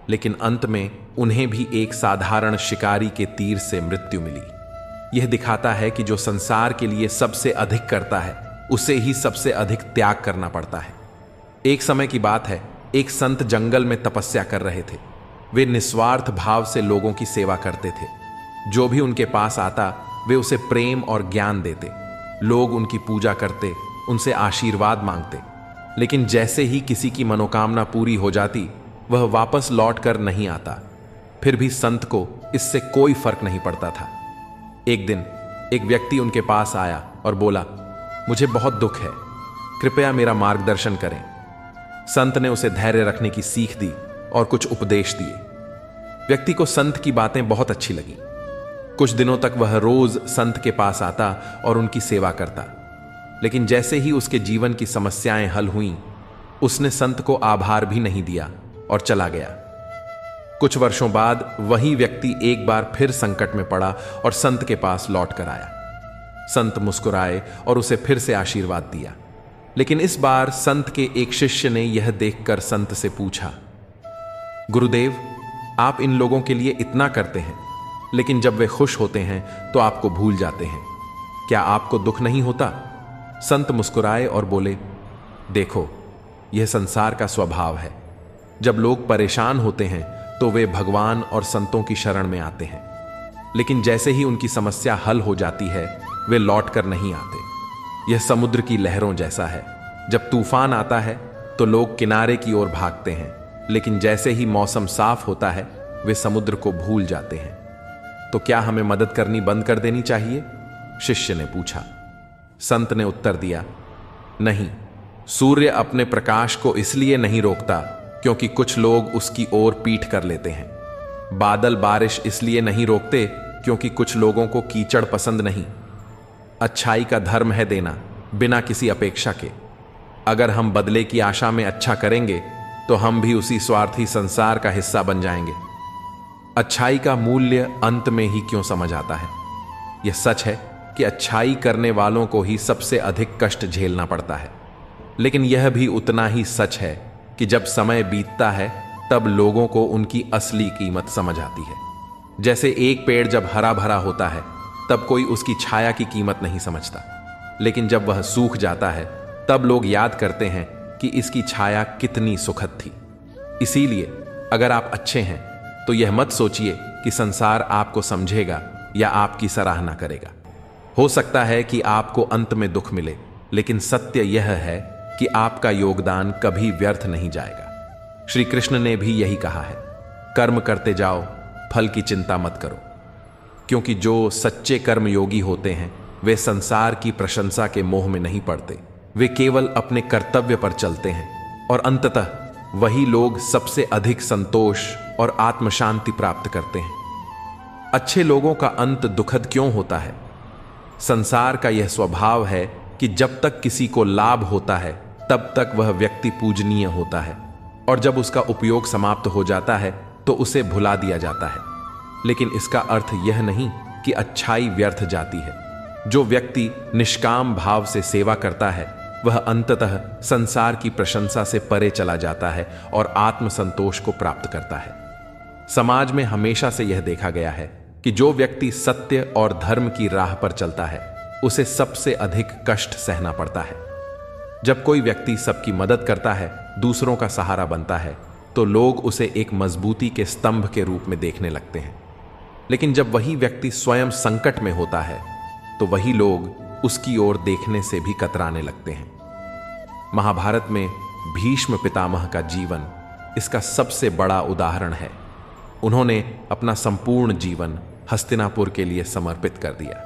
लेकिन अंत में उन्हें भी एक साधारण शिकारी के तीर से मृत्यु मिली। यह दिखाता है कि जो संसार के लिए सबसे अधिक करता है उसे ही सबसे अधिक त्याग करना पड़ता है। एक समय की बात है, एक संत जंगल में तपस्या कर रहे थे। वे निस्वार्थ भाव से लोगों की सेवा करते थे। जो भी उनके पास आता वे उसे प्रेम और ज्ञान देते। लोग उनकी पूजा करते, उनसे आशीर्वाद मांगते, लेकिन जैसे ही किसी की मनोकामना पूरी हो जाती वह वापस लौट कर नहीं आता। फिर भी संत को इससे कोई फर्क नहीं पड़ता था। एक दिन एक व्यक्ति उनके पास आया और बोला, मुझे बहुत दुख है, कृपया मेरा मार्गदर्शन करें। संत ने उसे धैर्य रखने की सीख दी और कुछ उपदेश दिए। व्यक्ति को संत की बातें बहुत अच्छी लगी। कुछ दिनों तक वह रोज संत के पास आता और उनकी सेवा करता, लेकिन जैसे ही उसके जीवन की समस्याएं हल हुईं, उसने संत को आभार भी नहीं दिया और चला गया। कुछ वर्षों बाद वही व्यक्ति एक बार फिर संकट में पड़ा और संत के पास लौट कर आया। संत मुस्कुराए और उसे फिर से आशीर्वाद दिया, लेकिन इस बार संत के एक शिष्य ने यह देखकर संत से पूछा, गुरुदेव, आप इन लोगों के लिए इतना करते हैं, लेकिन जब वे खुश होते हैं तो आपको भूल जाते हैं, क्या आपको दुख नहीं होता? संत मुस्कुराए और बोले, देखो, यह संसार का स्वभाव है। जब लोग परेशान होते हैं तो वे भगवान और संतों की शरण में आते हैं, लेकिन जैसे ही उनकी समस्या हल हो जाती है वे लौट कर नहीं आते। यह समुद्र की लहरों जैसा है। जब तूफान आता है तो लोग किनारे की ओर भागते हैं, लेकिन जैसे ही मौसम साफ होता है वे समुद्र को भूल जाते हैं। तो क्या हमें मदद करनी बंद कर देनी चाहिए? शिष्य ने पूछा। संत ने उत्तर दिया, नहीं, सूर्य अपने प्रकाश को इसलिए नहीं रोकता क्योंकि कुछ लोग उसकी ओर पीठ कर लेते हैं। बादल बारिश इसलिए नहीं रोकते क्योंकि कुछ लोगों को कीचड़ पसंद नहीं। अच्छाई का धर्म है देना, बिना किसी अपेक्षा के। अगर हम बदले की आशा में अच्छा करेंगे तो हम भी उसी स्वार्थी संसार का हिस्सा बन जाएंगे। अच्छाई का मूल्य अंत में ही क्यों समझ आता है? यह सच है कि अच्छाई करने वालों को ही सबसे अधिक कष्ट झेलना पड़ता है, लेकिन यह भी उतना ही सच है कि जब समय बीतता है तब लोगों को उनकी असली कीमत समझ आती है। जैसे एक पेड़ जब हरा भरा होता है तब कोई उसकी छाया की कीमत नहीं समझता, लेकिन जब वह सूख जाता है तब लोग याद करते हैं कि इसकी छाया कितनी सुखद थी। इसीलिए अगर आप अच्छे हैं तो यह मत सोचिए कि संसार आपको समझेगा या आपकी सराहना करेगा। हो सकता है कि आपको अंत में दुख मिले, लेकिन सत्य यह है कि आपका योगदान कभी व्यर्थ नहीं जाएगा। श्री कृष्ण ने भी यही कहा है, कर्म करते जाओ, फल की चिंता मत करो। क्योंकि जो सच्चे कर्मयोगी होते हैं वे संसार की प्रशंसा के मोह में नहीं पड़ते। वे केवल अपने कर्तव्य पर चलते हैं और अंततः वही लोग सबसे अधिक संतोष और आत्मशांति प्राप्त करते हैं। अच्छे लोगों का अंत दुखद क्यों होता है? संसार का यह स्वभाव है कि जब तक किसी को लाभ होता है तब तक वह व्यक्ति पूजनीय होता है, और जब उसका उपयोग समाप्त हो जाता है तो उसे भुला दिया जाता है। लेकिन इसका अर्थ यह नहीं कि अच्छाई व्यर्थ जाती है। जो व्यक्ति निष्काम भाव से सेवा करता है वह अंततः संसार की प्रशंसा से परे चला जाता है और आत्मसंतोष को प्राप्त करता है। समाज में हमेशा से यह देखा गया है कि जो व्यक्ति सत्य और धर्म की राह पर चलता है उसे सबसे अधिक कष्ट सहना पड़ता है। जब कोई व्यक्ति सबकी मदद करता है, दूसरों का सहारा बनता है, तो लोग उसे एक मजबूती के स्तंभ के रूप में देखने लगते हैं। लेकिन जब वही व्यक्ति स्वयं संकट में होता है तो वही लोग उसकी ओर देखने से भी कतराने लगते हैं। महाभारत में भीष्म पितामह का जीवन इसका सबसे बड़ा उदाहरण है। उन्होंने अपना संपूर्ण जीवन हस्तिनापुर के लिए समर्पित कर दिया।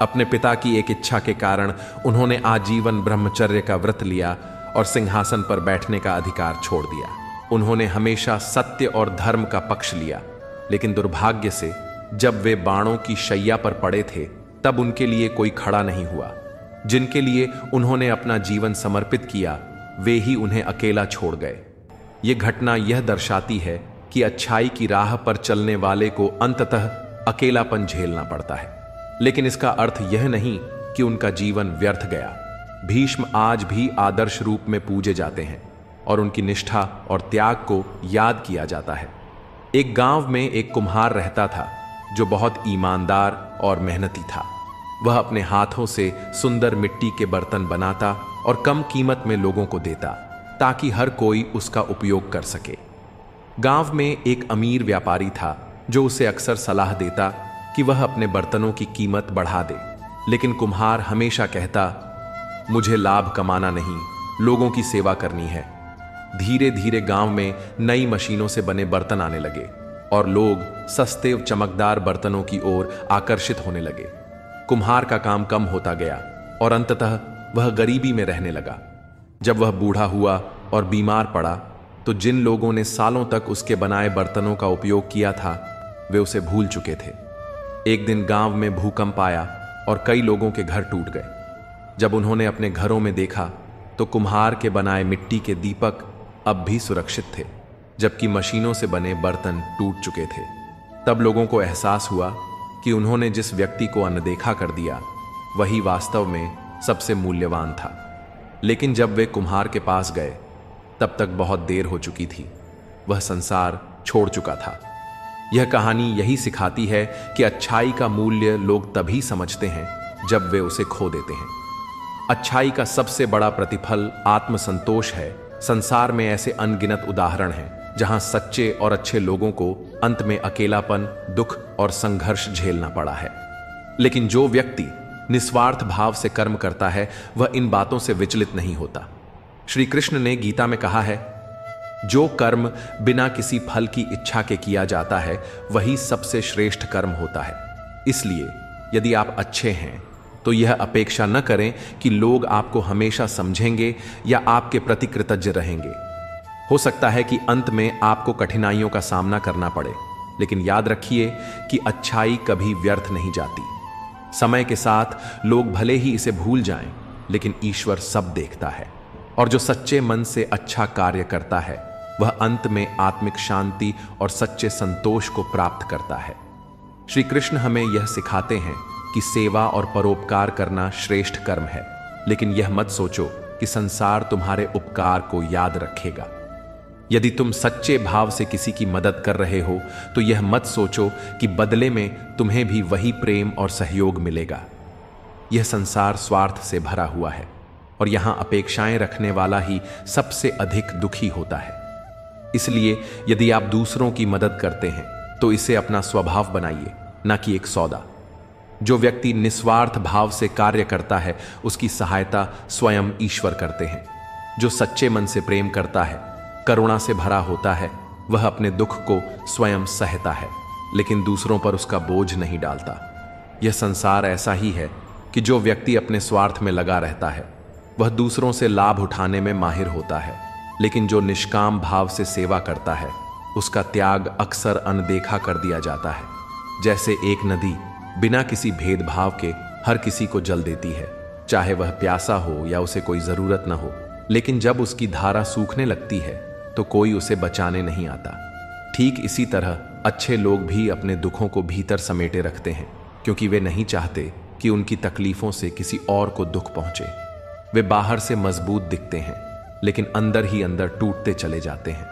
अपने पिता की एक इच्छा के कारण उन्होंने आजीवन ब्रह्मचर्य का व्रत लिया और सिंहासन पर बैठने का अधिकार छोड़ दिया। उन्होंने हमेशा सत्य और धर्म का पक्ष लिया, लेकिन दुर्भाग्य से जब वे बाणों की शैया पर पड़े थे तब उनके लिए कोई खड़ा नहीं हुआ। जिनके लिए उन्होंने अपना जीवन समर्पित किया वे ही उन्हें अकेला छोड़ गए। ये घटना यह दर्शाती है कि अच्छाई की राह पर चलने वाले को अंततः अकेलापन झेलना पड़ता है, लेकिन इसका अर्थ यह नहीं कि उनका जीवन व्यर्थ गया। भीष्म आज भी आदर्श रूप में पूजे जाते हैं और उनकी निष्ठा और त्याग को याद किया जाता है। एक गांव में एक कुम्हार रहता था जो बहुत ईमानदार और मेहनती था। वह अपने हाथों से सुंदर मिट्टी के बर्तन बनाता और कम कीमत में लोगों को देता ताकि हर कोई उसका उपयोग कर सके। गांव में एक अमीर व्यापारी था जो उसे अक्सर सलाह देता कि वह अपने बर्तनों की कीमत बढ़ा दे, लेकिन कुम्हार हमेशा कहता, मुझे लाभ कमाना नहीं, लोगों की सेवा करनी है। धीरे धीरे गांव में नई मशीनों से बने बर्तन आने लगे और लोग सस्ते चमकदार बर्तनों की ओर आकर्षित होने लगे। कुम्हार का काम कम होता गया और अंततः वह गरीबी में रहने लगा। जब वह बूढ़ा हुआ और बीमार पड़ा तो जिन लोगों ने सालों तक उसके बनाए बर्तनों का उपयोग किया था वे उसे भूल चुके थे। एक दिन गांव में भूकंप आया और कई लोगों के घर टूट गए। जब उन्होंने अपने घरों में देखा तो कुम्हार के बनाए मिट्टी के दीपक अब भी सुरक्षित थे, जबकि मशीनों से बने बर्तन टूट चुके थे। तब लोगों को एहसास हुआ कि उन्होंने जिस व्यक्ति को अनदेखा कर दिया वही वास्तव में सबसे मूल्यवान था। लेकिन जब वे कुम्हार के पास गए तब तक बहुत देर हो चुकी थी। वह संसार छोड़ चुका था। यह कहानी यही सिखाती है कि अच्छाई का मूल्य लोग तभी समझते हैं जब वे उसे खो देते हैं। अच्छाई का सबसे बड़ा प्रतिफल आत्मसंतोष है। संसार में ऐसे अनगिनत उदाहरण हैं जहां सच्चे और अच्छे लोगों को अंत में अकेलापन, दुख और संघर्ष झेलना पड़ा है। लेकिन जो व्यक्ति निस्वार्थ भाव से कर्म करता है वह इन बातों से विचलित नहीं होता। श्री कृष्ण ने गीता में कहा है, जो कर्म बिना किसी फल की इच्छा के किया जाता है वही सबसे श्रेष्ठ कर्म होता है। इसलिए यदि आप अच्छे हैं तो यह अपेक्षा न करें कि लोग आपको हमेशा समझेंगे या आपके प्रति कृतज्ञ रहेंगे। हो सकता है कि अंत में आपको कठिनाइयों का सामना करना पड़े, लेकिन याद रखिए कि अच्छाई कभी व्यर्थ नहीं जाती। समय के साथ लोग भले ही इसे भूल जाएं, लेकिन ईश्वर सब देखता है और जो सच्चे मन से अच्छा कार्य करता है वह अंत में आत्मिक शांति और सच्चे संतोष को प्राप्त करता है। श्री कृष्ण हमें यह सिखाते हैं कि सेवा और परोपकार करना श्रेष्ठ कर्म है, लेकिन यह मत सोचो कि संसार तुम्हारे उपकार को याद रखेगा। यदि तुम सच्चे भाव से किसी की मदद कर रहे हो तो यह मत सोचो कि बदले में तुम्हें भी वही प्रेम और सहयोग मिलेगा। यह संसार स्वार्थ से भरा हुआ है और यहां अपेक्षाएं रखने वाला ही सबसे अधिक दुखी होता है। इसलिए यदि आप दूसरों की मदद करते हैं तो इसे अपना स्वभाव बनाइए, न कि एक सौदा। जो व्यक्ति निस्वार्थ भाव से कार्य करता है उसकी सहायता स्वयं ईश्वर करते हैं। जो सच्चे मन से प्रेम करता है, करुणा से भरा होता है, वह अपने दुख को स्वयं सहता है, लेकिन दूसरों पर उसका बोझ नहीं डालता। यह संसार ऐसा ही है कि जो व्यक्ति अपने स्वार्थ में लगा रहता है वह दूसरों से लाभ उठाने में माहिर होता है, लेकिन जो निष्काम भाव से सेवा करता है उसका त्याग अक्सर अनदेखा कर दिया जाता है। जैसे एक नदी बिना किसी भेदभाव के हर किसी को जल देती है, चाहे वह प्यासा हो या उसे कोई जरूरत न हो, लेकिन जब उसकी धारा सूखने लगती है तो कोई उसे बचाने नहीं आता। ठीक इसी तरह अच्छे लोग भी अपने दुखों को भीतर समेटे रखते हैं, क्योंकि वे नहीं चाहते कि उनकी तकलीफों से किसी और को दुख पहुंचे। वे बाहर से मजबूत दिखते हैं, लेकिन अंदर ही अंदर टूटते चले जाते हैं।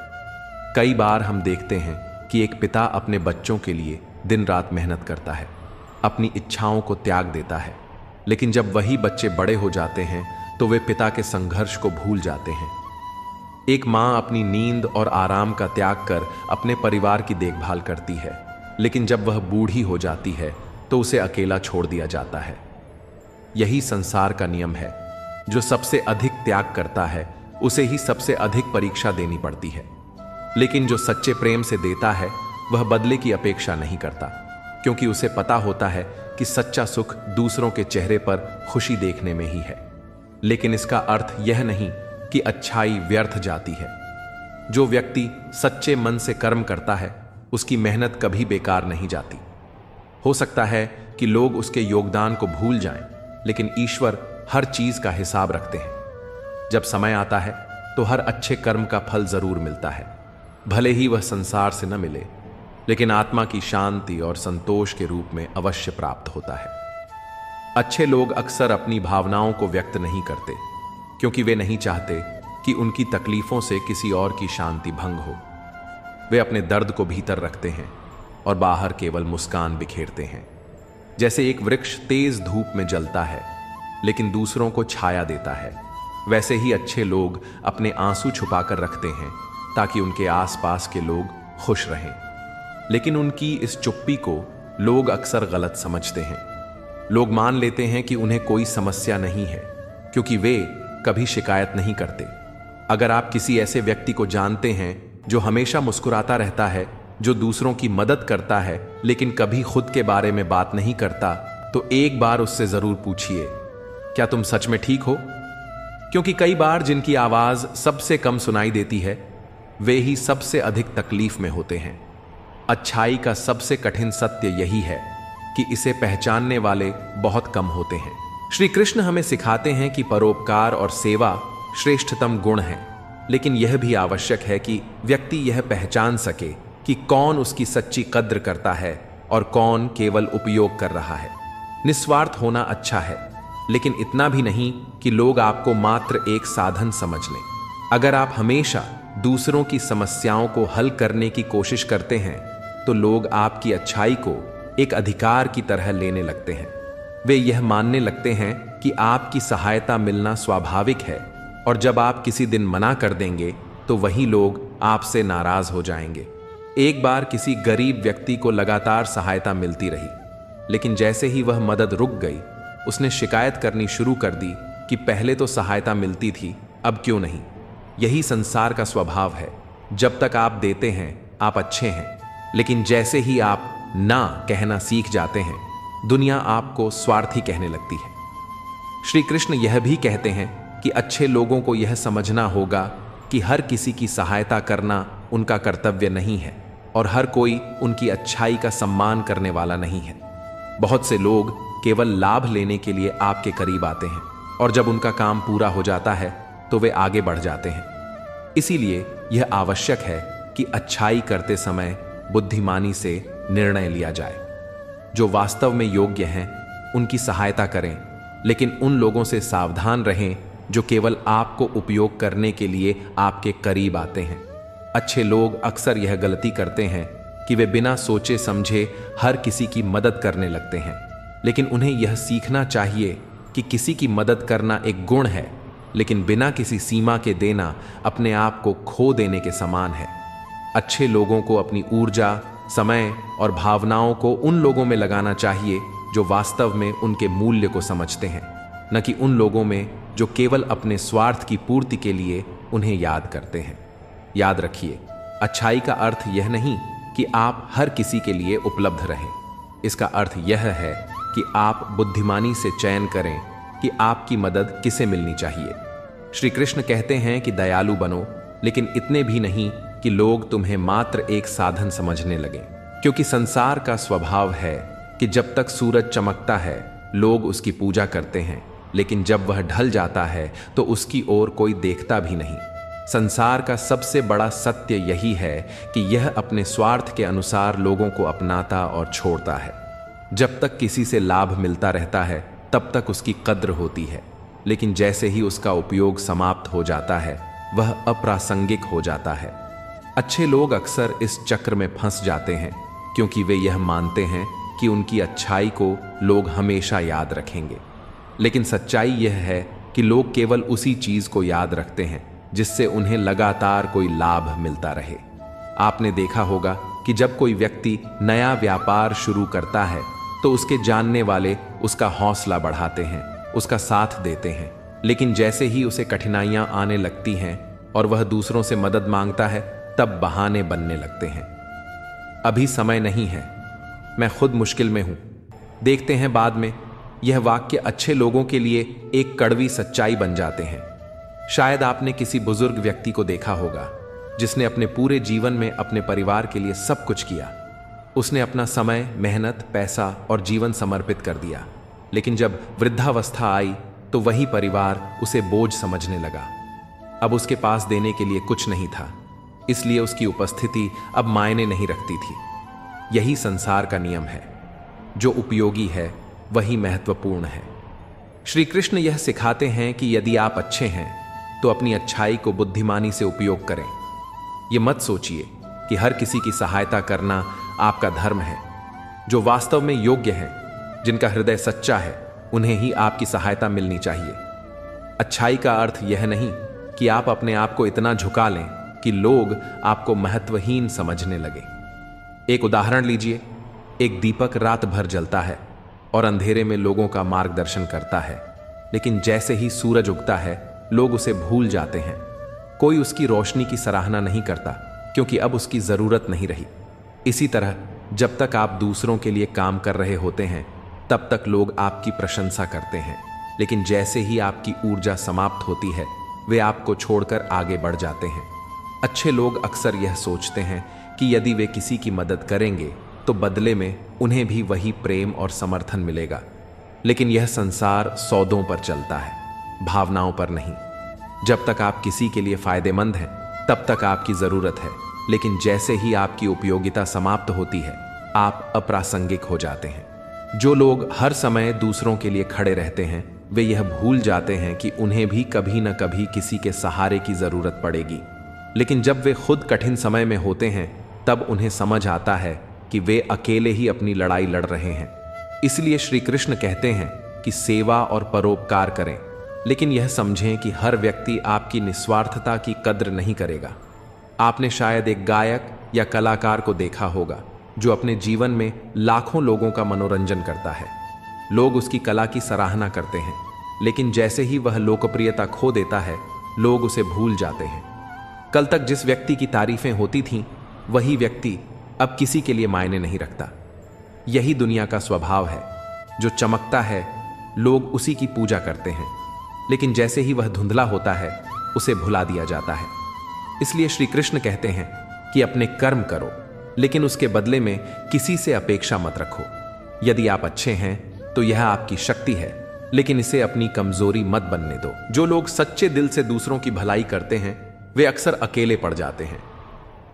कई बार हम देखते हैं कि एक पिता अपने बच्चों के लिए दिन रात मेहनत करता है, अपनी इच्छाओं को त्याग देता है, लेकिन जब वही बच्चे बड़े हो जाते हैं तो वे पिता के संघर्ष को भूल जाते हैं। एक माँ अपनी नींद और आराम का त्याग कर अपने परिवार की देखभाल करती है, लेकिन जब वह बूढ़ी हो जाती है तो उसे अकेला छोड़ दिया जाता है। यही संसार का नियम है। जो सबसे अधिक त्याग करता है उसे ही सबसे अधिक परीक्षा देनी पड़ती है, लेकिन जो सच्चे प्रेम से देता है वह बदले की अपेक्षा नहीं करता, क्योंकि उसे पता होता है कि सच्चा सुख दूसरों के चेहरे पर खुशी देखने में ही है। लेकिन इसका अर्थ यह नहीं कि अच्छाई व्यर्थ जाती है। जो व्यक्ति सच्चे मन से कर्म करता है उसकी मेहनत कभी बेकार नहीं जाती। हो सकता है कि लोग उसके योगदान को भूल जाएं, लेकिन ईश्वर हर चीज का हिसाब रखते हैं। जब समय आता है तो हर अच्छे कर्म का फल जरूर मिलता है, भले ही वह संसार से न मिले, लेकिन आत्मा की शांति और संतोष के रूप में अवश्य प्राप्त होता है। अच्छे लोग अक्सर अपनी भावनाओं को व्यक्त नहीं करते, क्योंकि वे नहीं चाहते कि उनकी तकलीफों से किसी और की शांति भंग हो। वे अपने दर्द को भीतर रखते हैं और बाहर केवल मुस्कान बिखेरते हैं। जैसे एक वृक्ष तेज धूप में जलता है लेकिन दूसरों को छाया देता है, वैसे ही अच्छे लोग अपने आंसू छुपाकर रखते हैं ताकि उनके आसपास के लोग खुश रहें। लेकिन उनकी इस चुप्पी को लोग अक्सर गलत समझते हैं। लोग मान लेते हैं कि उन्हें कोई समस्या नहीं है, क्योंकि वे कभी शिकायत नहीं करते। अगर आप किसी ऐसे व्यक्ति को जानते हैं जो हमेशा मुस्कुराता रहता है, जो दूसरों की मदद करता है लेकिन कभी खुद के बारे में बात नहीं करता, तो एक बार उससे जरूर पूछिए, क्या तुम सच में ठीक हो? क्योंकि कई बार जिनकी आवाज सबसे कम सुनाई देती है, वे ही सबसे अधिक तकलीफ में होते हैं। अच्छाई का सबसे कठिन सत्य यही है कि इसे पहचानने वाले बहुत कम होते हैं। श्री कृष्ण हमें सिखाते हैं कि परोपकार और सेवा श्रेष्ठतम गुण है, लेकिन यह भी आवश्यक है कि व्यक्ति यह पहचान सके कि कौन उसकी सच्ची कद्र करता है और कौन केवल उपयोग कर रहा है। निस्वार्थ होना अच्छा है, लेकिन इतना भी नहीं कि लोग आपको मात्र एक साधन समझ लें। अगर आप हमेशा दूसरों की समस्याओं को हल करने की कोशिश करते हैं, तो लोग आपकी अच्छाई को एक अधिकार की तरह लेने लगते हैं। वे यह मानने लगते हैं कि आपकी सहायता मिलना स्वाभाविक है, और जब आप किसी दिन मना कर देंगे तो वही लोग आपसे नाराज हो जाएंगे। एक बार किसी गरीब व्यक्ति को लगातार सहायता मिलती रही, लेकिन जैसे ही वह मदद रुक गई, उसने शिकायत करनी शुरू कर दी कि पहले तो सहायता मिलती थी, अब क्यों नहीं। यही संसार का स्वभाव है। जब तक आप देते हैं आप अच्छे हैं, लेकिन जैसे ही आप ना कहना सीख जाते हैं, दुनिया आपको स्वार्थी कहने लगती है। श्री कृष्ण यह भी कहते हैं कि अच्छे लोगों को यह समझना होगा कि हर किसी की सहायता करना उनका कर्तव्य नहीं है, और हर कोई उनकी अच्छाई का सम्मान करने वाला नहीं है। बहुत से लोग केवल लाभ लेने के लिए आपके करीब आते हैं, और जब उनका काम पूरा हो जाता है तो वे आगे बढ़ जाते हैं। इसीलिए यह आवश्यक है कि अच्छाई करते समय बुद्धिमानी से निर्णय लिया जाए। जो वास्तव में योग्य हैं उनकी सहायता करें, लेकिन उन लोगों से सावधान रहें जो केवल आपको उपयोग करने के लिए आपके करीब आते हैं। अच्छे लोग अक्सर यह गलती करते हैं कि वे बिना सोचे समझे हर किसी की मदद करने लगते हैं, लेकिन उन्हें यह सीखना चाहिए कि किसी की मदद करना एक गुण है, लेकिन बिना किसी सीमा के देना अपने आप को खो देने के समान है। अच्छे लोगों को अपनी ऊर्जा, समय और भावनाओं को उन लोगों में लगाना चाहिए जो वास्तव में उनके मूल्य को समझते हैं, न कि उन लोगों में जो केवल अपने स्वार्थ की पूर्ति के लिए उन्हें याद करते हैं। याद रखिए, अच्छाई का अर्थ यह नहीं कि आप हर किसी के लिए उपलब्ध रहें। इसका अर्थ यह है कि आप बुद्धिमानी से चयन करें कि आपकी मदद किसे मिलनी चाहिए। श्री कृष्ण कहते हैं कि दयालु बनो, लेकिन इतने भी नहीं कि लोग तुम्हें मात्र एक साधन समझने लगें, क्योंकि संसार का स्वभाव है कि जब तक सूरज चमकता है लोग उसकी पूजा करते हैं, लेकिन जब वह ढल जाता है तो उसकी ओर कोई देखता भी नहीं। संसार का सबसे बड़ा सत्य यही है कि यह अपने स्वार्थ के अनुसार लोगों को अपनाता और छोड़ता है। जब तक किसी से लाभ मिलता रहता है तब तक उसकी कद्र होती है, लेकिन जैसे ही उसका उपयोग समाप्त हो जाता है वह अप्रासंगिक हो जाता है। अच्छे लोग अक्सर इस चक्र में फंस जाते हैं, क्योंकि वे यह मानते हैं कि उनकी अच्छाई को लोग हमेशा याद रखेंगे। लेकिन सच्चाई यह है कि लोग केवल उसी चीज को याद रखते हैं जिससे उन्हें लगातार कोई लाभ मिलता रहे। आपने देखा होगा कि जब कोई व्यक्ति नया व्यापार शुरू करता है तो उसके जानने वाले उसका हौसला बढ़ाते हैं, उसका साथ देते हैं, लेकिन जैसे ही उसे कठिनाइयां आने लगती हैं और वह दूसरों से मदद मांगता है, तब बहाने बनने लगते हैं। अभी समय नहीं है, मैं खुद मुश्किल में हूं। देखते हैं बाद में यह वाक्य अच्छे लोगों के लिए एक कड़वी सच्चाई बन जाते हैं। शायद आपने किसी बुजुर्ग व्यक्ति को देखा होगा जिसने अपने पूरे जीवन में अपने परिवार के लिए सब कुछ किया। उसने अपना समय, मेहनत, पैसा और जीवन समर्पित कर दिया, लेकिन जब वृद्धावस्था आई तो वही परिवार उसे बोझ समझने लगा। अब उसके पास देने के लिए कुछ नहीं था, इसलिए उसकी उपस्थिति अब मायने नहीं रखती थी। यही संसार का नियम है। जो उपयोगी है वही महत्वपूर्ण है। श्री कृष्ण यह सिखाते हैं कि यदि आप अच्छे हैं तो अपनी अच्छाई को बुद्धिमानी से उपयोग करें। ये मत सोचिए कि हर किसी की सहायता करना आपका धर्म है। जो वास्तव में योग्य हैं, जिनका हृदय सच्चा है, उन्हें ही आपकी सहायता मिलनी चाहिए। अच्छाई का अर्थ यह नहीं कि आप अपने आप को इतना झुका लें कि लोग आपको महत्वहीन समझने लगे। एक उदाहरण लीजिए। एक दीपक रात भर जलता है और अंधेरे में लोगों का मार्गदर्शन करता है, लेकिन जैसे ही सूरज उगता है लोग उसे भूल जाते हैं। कोई उसकी रोशनी की सराहना नहीं करता क्योंकि अब उसकी जरूरत नहीं रही। इसी तरह जब तक आप दूसरों के लिए काम कर रहे होते हैं तब तक लोग आपकी प्रशंसा करते हैं, लेकिन जैसे ही आपकी ऊर्जा समाप्त होती है वे आपको छोड़कर आगे बढ़ जाते हैं। अच्छे लोग अक्सर यह सोचते हैं कि यदि वे किसी की मदद करेंगे तो बदले में उन्हें भी वही प्रेम और समर्थन मिलेगा, लेकिन यह संसार सौदों पर चलता है, भावनाओं पर नहीं। जब तक आप किसी के लिए फायदेमंद हैं तब तक आपकी जरूरत है, लेकिन जैसे ही आपकी उपयोगिता समाप्त होती है आप अप्रासंगिक हो जाते हैं। जो लोग हर समय दूसरों के लिए खड़े रहते हैं वे यह भूल जाते हैं कि उन्हें भी कभी न कभी किसी के सहारे की जरूरत पड़ेगी, लेकिन जब वे खुद कठिन समय में होते हैं तब उन्हें समझ आता है कि वे अकेले ही अपनी लड़ाई लड़ रहे हैं। इसलिए श्री कृष्ण कहते हैं कि सेवा और परोपकार करें, लेकिन यह समझें कि हर व्यक्ति आपकी निस्वार्थता की कद्र नहीं करेगा। आपने शायद एक गायक या कलाकार को देखा होगा जो अपने जीवन में लाखों लोगों का मनोरंजन करता है। लोग उसकी कला की सराहना करते हैं, लेकिन जैसे ही वह लोकप्रियता खो देता है लोग उसे भूल जाते हैं। कल तक जिस व्यक्ति की तारीफें होती थीं वही व्यक्ति अब किसी के लिए मायने नहीं रखता। यही दुनिया का स्वभाव है। जो चमकता है लोग उसी की पूजा करते हैं, लेकिन जैसे ही वह धुंधला होता है उसे भुला दिया जाता है। इसलिए श्री कृष्ण कहते हैं कि अपने कर्म करो, लेकिन उसके बदले में किसी से अपेक्षा मत रखो। यदि आप अच्छे हैं तो यह आपकी शक्ति है, लेकिन इसे अपनी कमजोरी मत बनने दो। जो लोग सच्चे दिल से दूसरों की भलाई करते हैं वे अक्सर अकेले पड़ जाते हैं।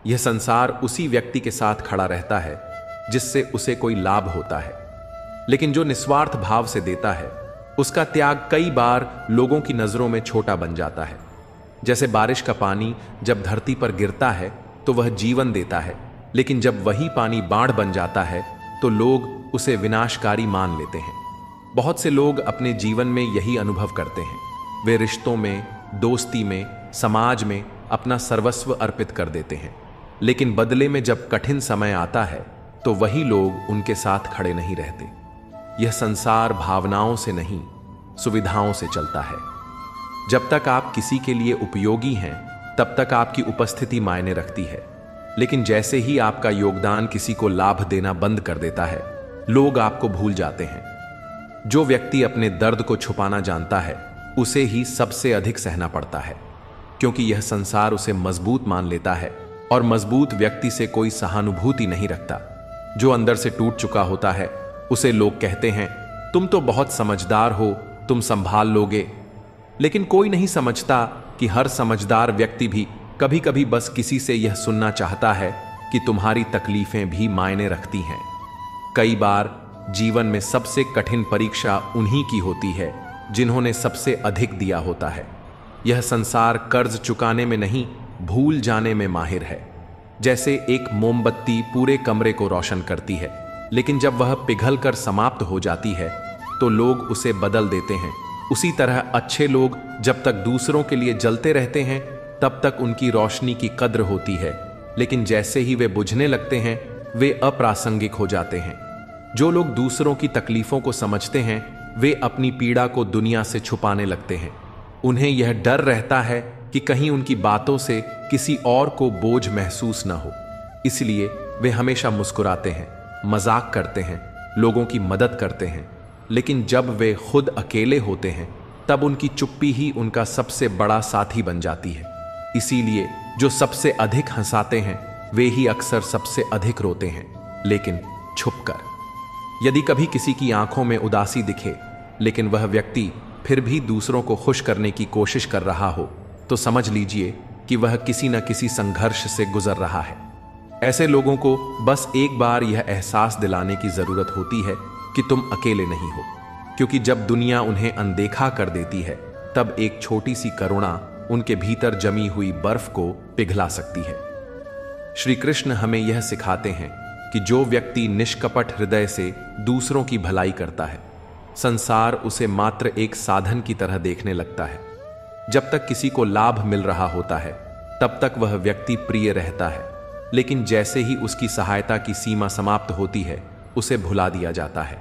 यह संसार उसी व्यक्ति के साथ खड़ा रहता है जिससे उसे कोई लाभ होता है, लेकिन जो निस्वार्थ भाव से देता है उसका त्याग कई बार लोगों की नजरों में छोटा बन जाता है। जैसे बारिश का पानी जब धरती पर गिरता है तो वह जीवन देता है, लेकिन जब वही पानी बाढ़ बन जाता है तो लोग उसे विनाशकारी मान लेते हैं। बहुत से लोग अपने जीवन में यही अनुभव करते हैं। वे रिश्तों में, दोस्ती में, समाज में अपना सर्वस्व अर्पित कर देते हैं, लेकिन बदले में जब कठिन समय आता है तो वही लोग उनके साथ खड़े नहीं रहते। यह संसार भावनाओं से नहीं, सुविधाओं से चलता है। जब तक आप किसी के लिए उपयोगी हैं तब तक आपकी उपस्थिति मायने रखती है, लेकिन जैसे ही आपका योगदान किसी को लाभ देना बंद कर देता है लोग आपको भूल जाते हैं। जो व्यक्ति अपने दर्द को छुपाना जानता है उसे ही सबसे अधिक सहना पड़ता है, क्योंकि यह संसार उसे मजबूत मान लेता है और मजबूत व्यक्ति से कोई सहानुभूति नहीं रखता। जो अंदर से टूट चुका होता है उसे लोग कहते हैं तुम तो बहुत समझदार हो, तुम संभाल लोगे, लेकिन कोई नहीं समझता कि हर समझदार व्यक्ति भी कभी कभी बस किसी से यह सुनना चाहता है कि तुम्हारी तकलीफें भी मायने रखती हैं। कई बार जीवन में सबसे कठिन परीक्षा उन्हीं की होती है जिन्होंने सबसे अधिक दिया होता है। यह संसार कर्ज चुकाने में नहीं, भूल जाने में माहिर है। जैसे एक मोमबत्ती पूरे कमरे को रोशन करती है, लेकिन जब वह पिघल कर समाप्त हो जाती है तो लोग उसे बदल देते हैं। उसी तरह अच्छे लोग जब तक दूसरों के लिए जलते रहते हैं तब तक उनकी रोशनी की कद्र होती है, लेकिन जैसे ही वे बुझने लगते हैं वे अप्रासंगिक हो जाते हैं। जो लोग दूसरों की तकलीफों को समझते हैं वे अपनी पीड़ा को दुनिया से छुपाने लगते हैं। उन्हें यह डर रहता है कि कहीं उनकी बातों से किसी और को बोझ महसूस न हो, इसलिए वे हमेशा मुस्कुराते हैं, मजाक करते हैं, लोगों की मदद करते हैं, लेकिन जब वे खुद अकेले होते हैं तब उनकी चुप्पी ही उनका सबसे बड़ा साथी बन जाती है। इसीलिए जो सबसे अधिक हंसाते हैं वे ही अक्सर सबसे अधिक रोते हैं, लेकिन छुपकर। यदि कभी किसी की आंखों में उदासी दिखे लेकिन वह व्यक्ति फिर भी दूसरों को खुश करने की कोशिश कर रहा हो तो समझ लीजिए कि वह किसी न किसी संघर्ष से गुजर रहा है। ऐसे लोगों को बस एक बार यह एहसास दिलाने की जरूरत होती है कि तुम अकेले नहीं हो, क्योंकि जब दुनिया उन्हें अनदेखा कर देती है तब एक छोटी सी करुणा उनके भीतर जमी हुई बर्फ को पिघला सकती है। श्री कृष्ण हमें यह सिखाते हैं कि जो व्यक्ति निष्कपट हृदय से दूसरों की भलाई करता है, संसार उसे मात्र एक साधन की तरह देखने लगता है। जब तक किसी को लाभ मिल रहा होता है तब तक वह व्यक्ति प्रिय रहता है, लेकिन जैसे ही उसकी सहायता की सीमा समाप्त होती है उसे भुला दिया जाता है।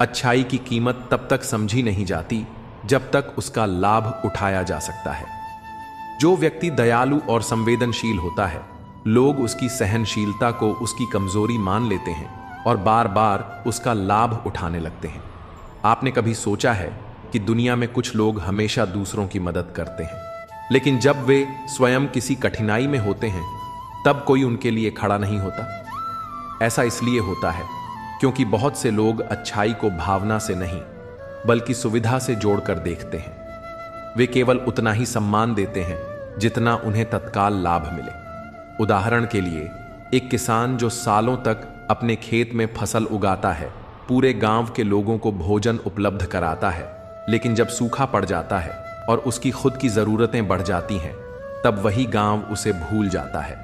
अच्छाई की कीमत तब तक समझी नहीं जाती जब तक उसका लाभ उठाया जा सकता है। जो व्यक्ति दयालु और संवेदनशील होता है, लोग उसकी सहनशीलता को उसकी कमजोरी मान लेते हैं और बार बार उसका लाभ उठाने लगते हैं। आपने कभी सोचा है कि दुनिया में कुछ लोग हमेशा दूसरों की मदद करते हैं, लेकिन जब वे स्वयं किसी कठिनाई में होते हैं तब कोई उनके लिए खड़ा नहीं होता? ऐसा इसलिए होता है क्योंकि बहुत से लोग अच्छाई को भावना से नहीं बल्कि सुविधा से जोड़कर देखते हैं। वे केवल उतना ही सम्मान देते हैं जितना उन्हें तत्काल लाभ मिले। उदाहरण के लिए, एक किसान जो सालों तक अपने खेत में फसल उगाता है, पूरे गांव के लोगों को भोजन उपलब्ध कराता है, लेकिन जब सूखा पड़ जाता है और उसकी खुद की जरूरतें बढ़ जाती हैं, तब वही गांव उसे भूल जाता है।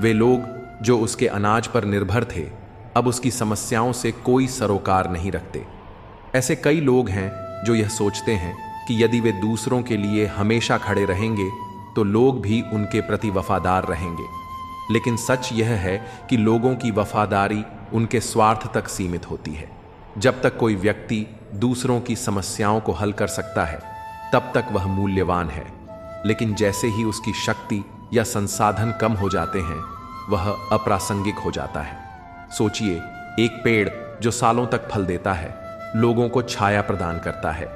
वे लोग जो उसके अनाज पर निर्भर थे, अब उसकी समस्याओं से कोई सरोकार नहीं रखते। ऐसे कई लोग हैं जो यह सोचते हैं कि यदि वे दूसरों के लिए हमेशा खड़े रहेंगे तो लोग भी उनके प्रति वफादार रहेंगे। लेकिन सच यह है कि लोगों की वफादारी उनके स्वार्थ तक सीमित होती है। जब तक कोई व्यक्ति दूसरों की समस्याओं को हल कर सकता है तब तक वह मूल्यवान है, लेकिन जैसे ही उसकी शक्ति या संसाधन कम हो जाते हैं वह अप्रासंगिक हो जाता है। सोचिए, एक पेड़ जो सालों तक फल देता है, लोगों को छाया प्रदान करता है,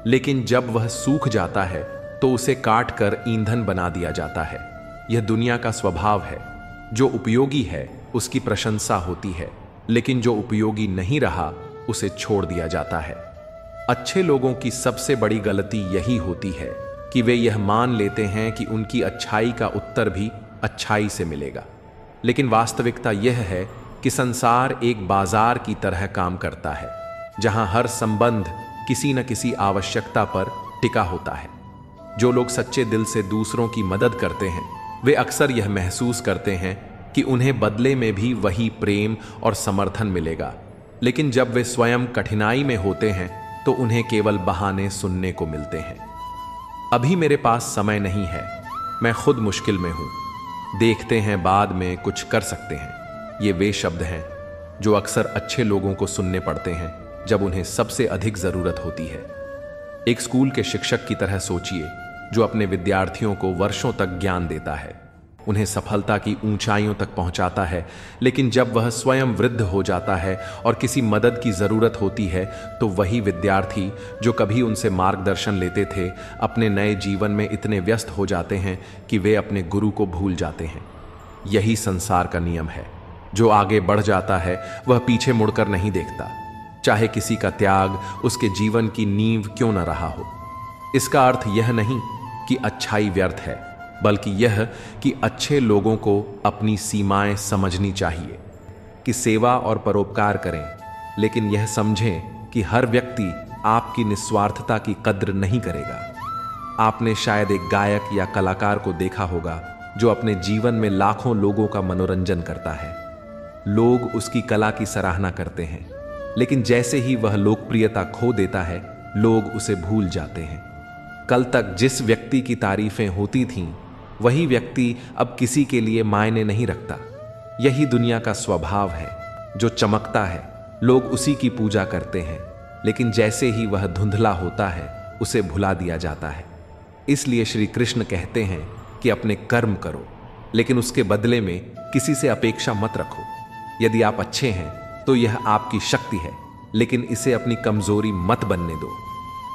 लेकिन जब वह सूख जाता है तो उसे काट कर ईंधन बना दिया जाता है। यह दुनिया का स्वभाव है। जो उपयोगी है उसकी प्रशंसा होती है, लेकिन जो उपयोगी नहीं रहा उसे छोड़ दिया जाता है। अच्छे लोगों की सबसे बड़ी गलती यही होती है कि वे यह मान लेते हैं कि उनकी अच्छाई का उत्तर भी अच्छाई से मिलेगा। लेकिन वास्तविकता यह है कि संसार एक बाजार की तरह काम करता है, जहां हर संबंध किसी न किसी आवश्यकता पर टिका होता है। जो लोग सच्चे दिल से दूसरों की मदद करते हैं, वे अक्सर यह महसूस करते हैं कि उन्हें बदले में भी वही प्रेम और समर्थन मिलेगा। लेकिन जब वे स्वयं कठिनाई में होते हैं तो उन्हें केवल बहाने सुनने को मिलते हैं। अभी मेरे पास समय नहीं है, मैं खुद मुश्किल में हूं, देखते हैं बाद में कुछ कर सकते हैं। ये वे शब्द हैं जो अक्सर अच्छे लोगों को सुनने पड़ते हैं जब उन्हें सबसे अधिक जरूरत होती है। एक स्कूल के शिक्षक की तरह सोचिए, जो अपने विद्यार्थियों को वर्षों तक ज्ञान देता है, उन्हें सफलता की ऊंचाइयों तक पहुंचाता है, लेकिन जब वह स्वयं वृद्ध हो जाता है और किसी मदद की जरूरत होती है तो वही विद्यार्थी जो कभी उनसे मार्गदर्शन लेते थे, अपने नए जीवन में इतने व्यस्त हो जाते हैं कि वे अपने गुरु को भूल जाते हैं। यही संसार का नियम है। जो आगे बढ़ जाता है वह पीछे मुड़कर नहीं देखता, चाहे किसी का त्याग उसके जीवन की नींव क्यों न रहा हो। इसका अर्थ यह नहीं कि अच्छाई व्यर्थ है, बल्कि यह कि अच्छे लोगों को अपनी सीमाएं समझनी चाहिए, कि सेवा और परोपकार करें, लेकिन यह समझें कि हर व्यक्ति आपकी निस्वार्थता की कद्र नहीं करेगा। आपने शायद एक गायक या कलाकार को देखा होगा जो अपने जीवन में लाखों लोगों का मनोरंजन करता है। लोग उसकी कला की सराहना करते हैं, लेकिन जैसे ही वह लोकप्रियता खो देता है, लोग उसे भूल जाते हैं। कल तक जिस व्यक्ति की तारीफें होती थीं, वही व्यक्ति अब किसी के लिए मायने नहीं रखता। यही दुनिया का स्वभाव है। जो चमकता है लोग उसी की पूजा करते हैं, लेकिन जैसे ही वह धुंधला होता है उसे भुला दिया जाता है। इसलिए श्री कृष्ण कहते हैं कि अपने कर्म करो, लेकिन उसके बदले में किसी से अपेक्षा मत रखो। यदि आप अच्छे हैं तो यह आपकी शक्ति है, लेकिन इसे अपनी कमजोरी मत बनने दो।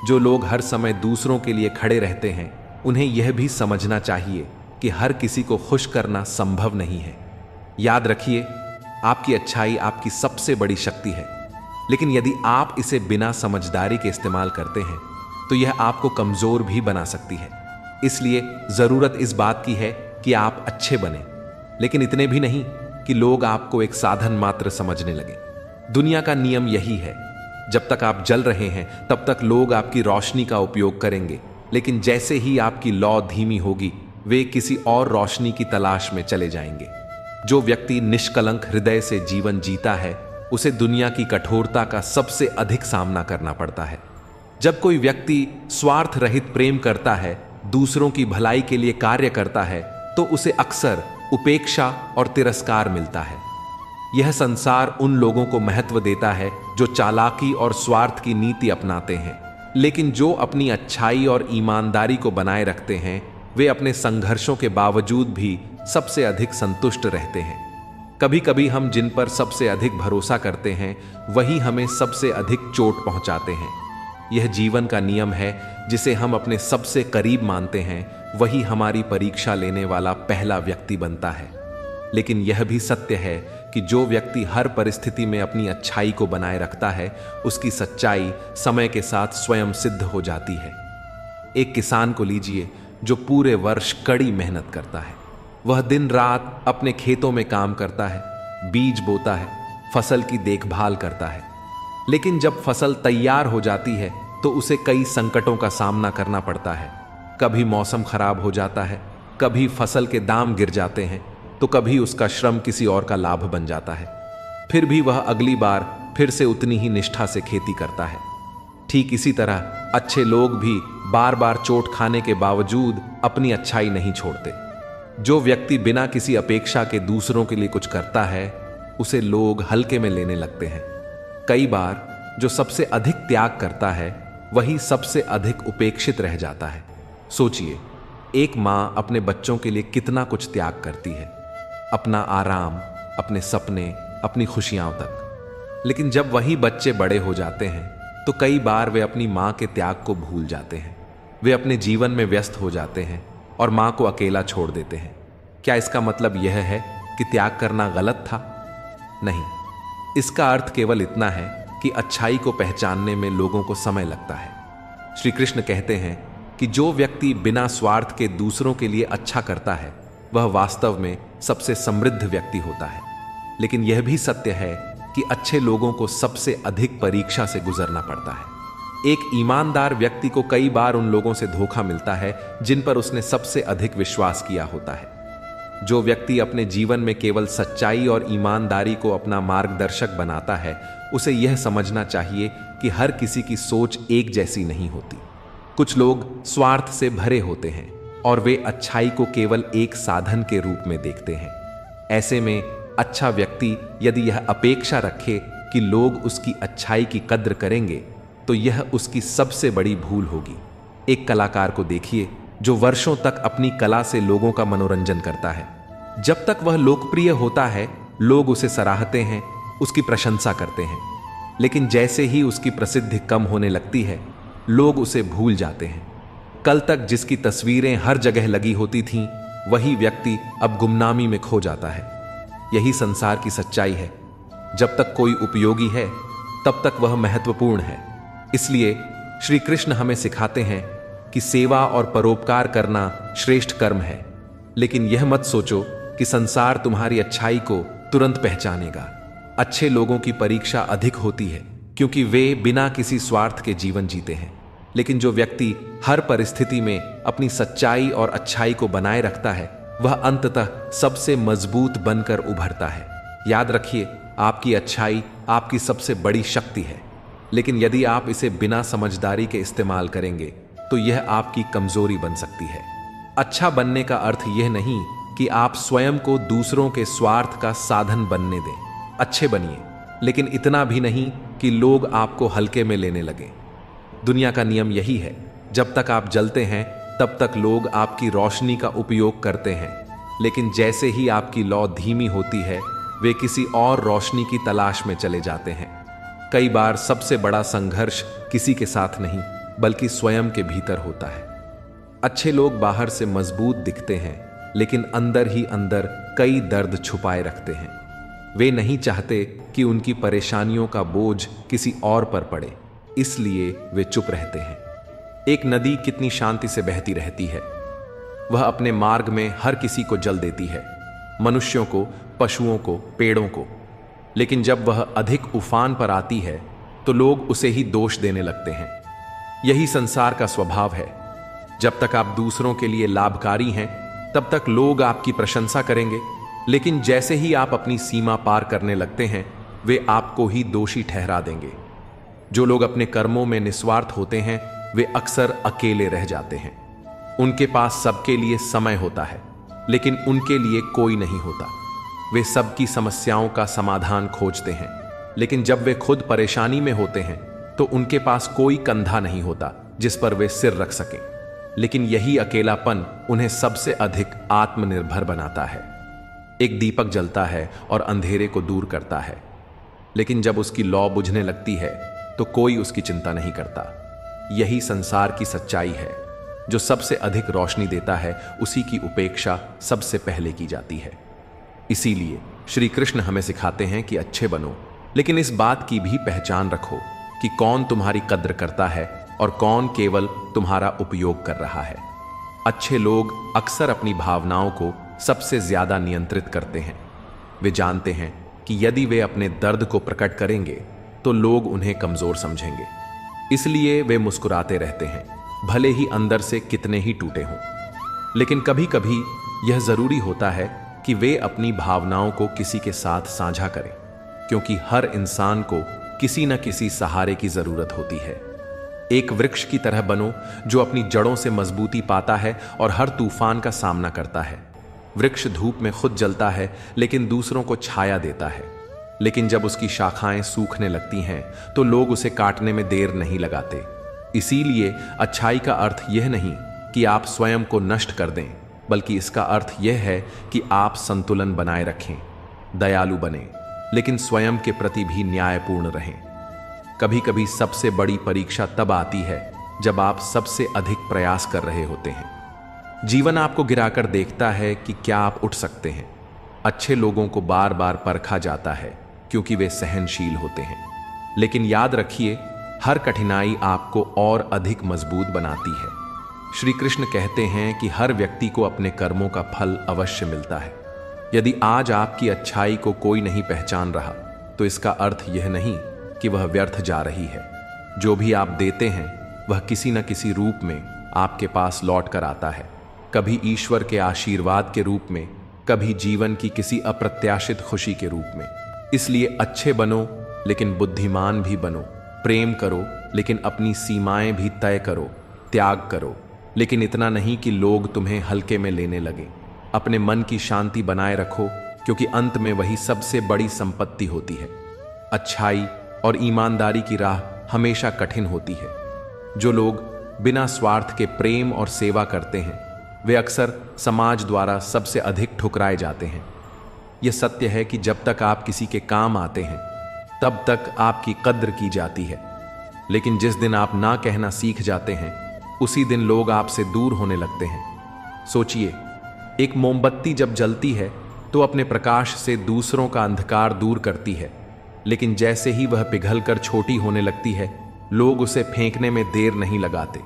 जो लोग हर समय दूसरों के लिए खड़े रहते हैं, उन्हें यह भी समझना चाहिए कि हर किसी को खुश करना संभव नहीं है। याद रखिए, आपकी अच्छाई आपकी सबसे बड़ी शक्ति है, लेकिन यदि आप इसे बिना समझदारी के इस्तेमाल करते हैं तो यह आपको कमजोर भी बना सकती है। इसलिए जरूरत इस बात की है कि आप अच्छे बने, लेकिन इतने भी नहीं कि लोग आपको एक साधन मात्र समझने लगे। दुनिया का नियम यही है जब तक आप जल रहे हैं तब तक लोग आपकी रोशनी का उपयोग करेंगे, लेकिन जैसे ही आपकी लौ धीमी होगी वे किसी और रोशनी की तलाश में चले जाएंगे। जो व्यक्ति निष्कलंक हृदय से जीवन जीता है उसे दुनिया की कठोरता का सबसे अधिक सामना करना पड़ता है। जब कोई व्यक्ति स्वार्थ रहित प्रेम करता है, दूसरों की भलाई के लिए कार्य करता है, तो उसे अक्सर उपेक्षा और तिरस्कार मिलता है। यह संसार उन लोगों को महत्व देता है जो चालाकी और स्वार्थ की नीति अपनाते हैं, लेकिन जो अपनी अच्छाई और ईमानदारी को बनाए रखते हैं वे अपने संघर्षों के बावजूद भी सबसे अधिक संतुष्ट रहते हैं। कभी कभी हम जिन पर सबसे अधिक भरोसा करते हैं वही हमें सबसे अधिक चोट पहुंचाते हैं। यह जीवन का नियम है, जिसे हम अपने सबसे करीब मानते हैं वही हमारी परीक्षा लेने वाला पहला व्यक्ति बनता है। लेकिन यह भी सत्य है कि जो व्यक्ति हर परिस्थिति में अपनी अच्छाई को बनाए रखता है उसकी सच्चाई समय के साथ स्वयं सिद्ध हो जाती है। एक किसान को लीजिए जो पूरे वर्ष कड़ी मेहनत करता है। वह दिन रात अपने खेतों में काम करता है, बीज बोता है, फसल की देखभाल करता है, लेकिन जब फसल तैयार हो जाती है तो उसे कई संकटों का सामना करना पड़ता है। कभी मौसम खराब हो जाता है, कभी फसल के दाम गिर जाते हैं, तो कभी उसका श्रम किसी और का लाभ बन जाता है। फिर भी वह अगली बार फिर से उतनी ही निष्ठा से खेती करता है। ठीक इसी तरह अच्छे लोग भी बार बार चोट खाने के बावजूद अपनी अच्छाई नहीं छोड़ते। जो व्यक्ति बिना किसी अपेक्षा के दूसरों के लिए कुछ करता है उसे लोग हल्के में लेने लगते हैं। कई बार जो सबसे अधिक त्याग करता है वही सबसे अधिक उपेक्षित रह जाता है। सोचिए, एक माँ अपने बच्चों के लिए कितना कुछ त्याग करती है, अपना आराम, अपने सपने, अपनी खुशियां तक। लेकिन जब वही बच्चे बड़े हो जाते हैं तो कई बार वे अपनी माँ के त्याग को भूल जाते हैं। वे अपने जीवन में व्यस्त हो जाते हैं और माँ को अकेला छोड़ देते हैं। क्या इसका मतलब यह है कि त्याग करना गलत था? नहीं, इसका अर्थ केवल इतना है कि अच्छाई को पहचानने में लोगों को समय लगता है। श्री कृष्ण कहते हैं कि जो व्यक्ति बिना स्वार्थ के दूसरों के लिए अच्छा करता है वह वास्तव में सबसे समृद्ध व्यक्ति होता है। लेकिन यह भी सत्य है कि अच्छे लोगों को सबसे अधिक परीक्षा से गुजरना पड़ता है। एक ईमानदार व्यक्ति को कई बार उन लोगों से धोखा मिलता है जिन पर उसने सबसे अधिक विश्वास किया होता है। जो व्यक्ति अपने जीवन में केवल सच्चाई और ईमानदारी को अपना मार्गदर्शक बनाता है उसे यह समझना चाहिए कि हर किसी की सोच एक जैसी नहीं होती। कुछ लोग स्वार्थ से भरे होते हैं और वे अच्छाई को केवल एक साधन के रूप में देखते हैं। ऐसे में अच्छा व्यक्ति यदि यह अपेक्षा रखे कि लोग उसकी अच्छाई की कद्र करेंगे तो यह उसकी सबसे बड़ी भूल होगी। एक कलाकार को देखिए जो वर्षों तक अपनी कला से लोगों का मनोरंजन करता है। जब तक वह लोकप्रिय होता है लोग उसे सराहते हैं, उसकी प्रशंसा करते हैं। लेकिन जैसे ही उसकी प्रसिद्धि कम होने लगती है लोग उसे भूल जाते हैं। कल तक जिसकी तस्वीरें हर जगह लगी होती थीं वही व्यक्ति अब गुमनामी में खो जाता है। यही संसार की सच्चाई है। जब तक कोई उपयोगी है तब तक वह महत्वपूर्ण है। इसलिए श्री कृष्ण हमें सिखाते हैं कि सेवा और परोपकार करना श्रेष्ठ कर्म है। लेकिन यह मत सोचो कि संसार तुम्हारी अच्छाई को तुरंत पहचानेगा। अच्छे लोगों की परीक्षा अधिक होती है क्योंकि वे बिना किसी स्वार्थ के जीवन जीते हैं। लेकिन जो व्यक्ति हर परिस्थिति में अपनी सच्चाई और अच्छाई को बनाए रखता है वह अंततः सबसे मजबूत बनकर उभरता है। याद रखिए, आपकी अच्छाई आपकी सबसे बड़ी शक्ति है, लेकिन यदि आप इसे बिना समझदारी के इस्तेमाल करेंगे तो यह आपकी कमजोरी बन सकती है। अच्छा बनने का अर्थ यह नहीं कि आप स्वयं को दूसरों के स्वार्थ का साधन बनने दें। अच्छे बनिए, लेकिन इतना भी नहीं कि लोग आपको हल्के में लेने लगें। दुनिया का नियम यही है, जब तक आप जलते हैं तब तक लोग आपकी रोशनी का उपयोग करते हैं, लेकिन जैसे ही आपकी लौ धीमी होती है वे किसी और रोशनी की तलाश में चले जाते हैं। कई बार सबसे बड़ा संघर्ष किसी के साथ नहीं बल्कि स्वयं के भीतर होता है। अच्छे लोग बाहर से मजबूत दिखते हैं लेकिन अंदर ही अंदर कई दर्द छुपाए रखते हैं। वे नहीं चाहते कि उनकी परेशानियों का बोझ किसी और पर पड़े, इसलिए वे चुप रहते हैं। एक नदी कितनी शांति से बहती रहती है। वह अपने मार्ग में हर किसी को जल देती है, मनुष्यों को, पशुओं को, पेड़ों को। लेकिन जब वह अधिक उफान पर आती है तो लोग उसे ही दोष देने लगते हैं। यही संसार का स्वभाव है। जब तक आप दूसरों के लिए लाभकारी हैं, तब तक लोग आपकी प्रशंसा करेंगे, लेकिन जैसे ही आप अपनी सीमा पार करने लगते हैं, वे आपको ही दोषी ठहरा देंगे। जो लोग अपने कर्मों में निस्वार्थ होते हैं, वे अक्सर अकेले रह जाते हैं। उनके पास सबके लिए समय होता है, लेकिन उनके लिए कोई नहीं होता। वे सबकी समस्याओं का समाधान खोजते हैं, लेकिन जब वे खुद परेशानी में होते हैं तो उनके पास कोई कंधा नहीं होता जिस पर वे सिर रख सकें। लेकिन यही अकेलापन उन्हें सबसे अधिक आत्मनिर्भर बनाता है। एक दीपक जलता है और अंधेरे को दूर करता है, लेकिन जब उसकी लौ बुझने लगती है तो कोई उसकी चिंता नहीं करता। यही संसार की सच्चाई है। जो सबसे अधिक रोशनी देता है, उसी की उपेक्षा सबसे पहले की जाती है। इसीलिए श्री कृष्ण हमें सिखाते हैं कि अच्छे बनो, लेकिन इस बात की भी पहचान रखो कि कौन तुम्हारी कद्र करता है और कौन केवल तुम्हारा उपयोग कर रहा है। अच्छे लोग अक्सर अपनी भावनाओं को सबसे ज्यादा नियंत्रित करते हैं। वे जानते हैं कि यदि वे अपने दर्द को प्रकट करेंगे तो लोग उन्हें कमजोर समझेंगे। इसलिए वे मुस्कुराते रहते हैं, भले ही अंदर से कितने ही टूटे हों। लेकिन कभी कभी यह जरूरी होता है कि वे अपनी भावनाओं को किसी के साथ साझा करें, क्योंकि हर इंसान को किसी न किसी सहारे की जरूरत होती है। एक वृक्ष की तरह बनो जो अपनी जड़ों से मजबूती पाता है और हर तूफान का सामना करता है। वृक्ष धूप में खुद जलता है, लेकिन दूसरों को छाया देता है। लेकिन जब उसकी शाखाएं सूखने लगती हैं तो लोग उसे काटने में देर नहीं लगाते। इसीलिए अच्छाई का अर्थ यह नहीं कि आप स्वयं को नष्ट कर दें, बल्कि इसका अर्थ यह है कि आप संतुलन बनाए रखें, दयालु बने, लेकिन स्वयं के प्रति भी न्यायपूर्ण रहें। कभी कभी सबसे बड़ी परीक्षा तब आती है जब आप सबसे अधिक प्रयास कर रहे होते हैं। जीवन आपको गिराकर देखता है कि क्या आप उठ सकते हैं। अच्छे लोगों को बार बार परखा जाता है क्योंकि वे सहनशील होते हैं। लेकिन याद रखिए, हर कठिनाई आपको और अधिक मजबूत बनाती है। श्री कृष्ण कहते हैं कि हर व्यक्ति को अपने कर्मों का फल अवश्य मिलता है। यदि आज आपकी अच्छाई को कोई नहीं पहचान रहा, तो इसका अर्थ यह नहीं कि वह व्यर्थ जा रही है। जो भी आप देते हैं वह किसी न किसी रूप में आपके पास लौट कर आता है, कभी ईश्वर के आशीर्वाद के रूप में, कभी जीवन की किसी अप्रत्याशित खुशी के रूप में। इसलिए अच्छे बनो, लेकिन बुद्धिमान भी बनो। प्रेम करो, लेकिन अपनी सीमाएं भी तय करो। त्याग करो, लेकिन इतना नहीं कि लोग तुम्हें हल्के में लेने लगें। अपने मन की शांति बनाए रखो, क्योंकि अंत में वही सबसे बड़ी संपत्ति होती है। अच्छाई और ईमानदारी की राह हमेशा कठिन होती है। जो लोग बिना स्वार्थ के प्रेम और सेवा करते हैं, वे अक्सर समाज द्वारा सबसे अधिक ठुकराए जाते हैं। यह सत्य है कि जब तक आप किसी के काम आते हैं, तब तक आपकी कद्र की जाती है। लेकिन जिस दिन आप ना कहना सीख जाते हैं, उसी दिन लोग आपसे दूर होने लगते हैं। सोचिए, एक मोमबत्ती जब जलती है तो अपने प्रकाश से दूसरों का अंधकार दूर करती है, लेकिन जैसे ही वह पिघलकर छोटी होने लगती है, लोग उसे फेंकने में देर नहीं लगाते।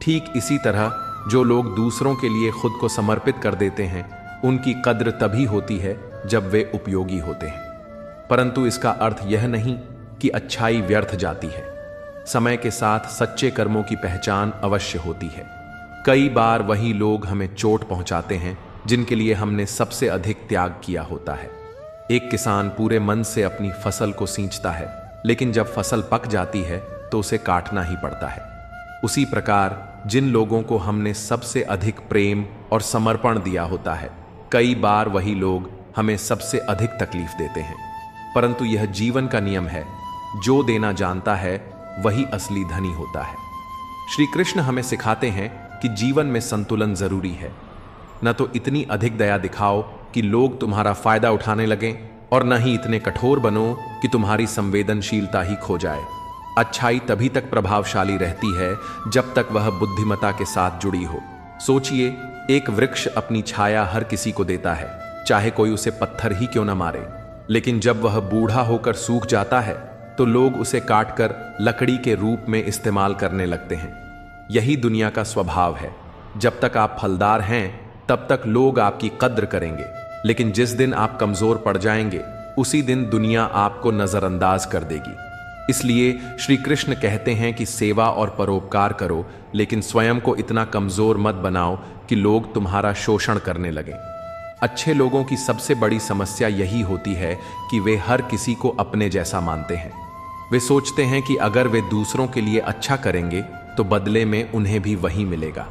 ठीक इसी तरह जो लोग दूसरों के लिए खुद को समर्पित कर देते हैं, उनकी कद्र तभी होती है जब वे उपयोगी होते हैं। परंतु इसका अर्थ यह नहीं कि अच्छाई व्यर्थ जाती है। समय के साथ सच्चे कर्मों की पहचान अवश्य होती है। कई बार वही लोग हमें चोट पहुंचाते हैं जिनके लिए हमने सबसे अधिक त्याग किया होता है। एक किसान पूरे मन से अपनी फसल को सींचता है, लेकिन जब फसल पक जाती है तो उसे काटना ही पड़ता है। उसी प्रकार जिन लोगों को हमने सबसे अधिक प्रेम और समर्पण दिया होता है, कई बार वही लोग हमें सबसे अधिक तकलीफ देते हैं। परंतु यह जीवन का नियम है, जो देना जानता है वही असली धनी होता है। श्री कृष्ण हमें सिखाते हैं कि जीवन में संतुलन जरूरी है। न तो इतनी अधिक दया दिखाओ कि लोग तुम्हारा फायदा उठाने लगें, और न ही इतने कठोर बनो कि तुम्हारी संवेदनशीलता ही खो जाए। अच्छाई तभी तक प्रभावशाली रहती है जब तक वह बुद्धिमत्ता के साथ जुड़ी हो। सोचिए, एक वृक्ष अपनी छाया हर किसी को देता है, चाहे कोई उसे पत्थर ही क्यों न मारे। लेकिन जब वह बूढ़ा होकर सूख जाता है तो लोग उसे काटकर लकड़ी के रूप में इस्तेमाल करने लगते हैं। यही दुनिया का स्वभाव है। जब तक आप फलदार हैं, तब तक लोग आपकी कद्र करेंगे, लेकिन जिस दिन आप कमजोर पड़ जाएंगे, उसी दिन दुनिया आपको नजरअंदाज कर देगी। इसलिए श्री कृष्ण कहते हैं कि सेवा और परोपकार करो, लेकिन स्वयं को इतना कमजोर मत बनाओ कि लोग तुम्हारा शोषण करने लगें। अच्छे लोगों की सबसे बड़ी समस्या यही होती है कि वे हर किसी को अपने जैसा मानते हैं। वे सोचते हैं कि अगर वे दूसरों के लिए अच्छा करेंगे तो बदले में उन्हें भी वही मिलेगा।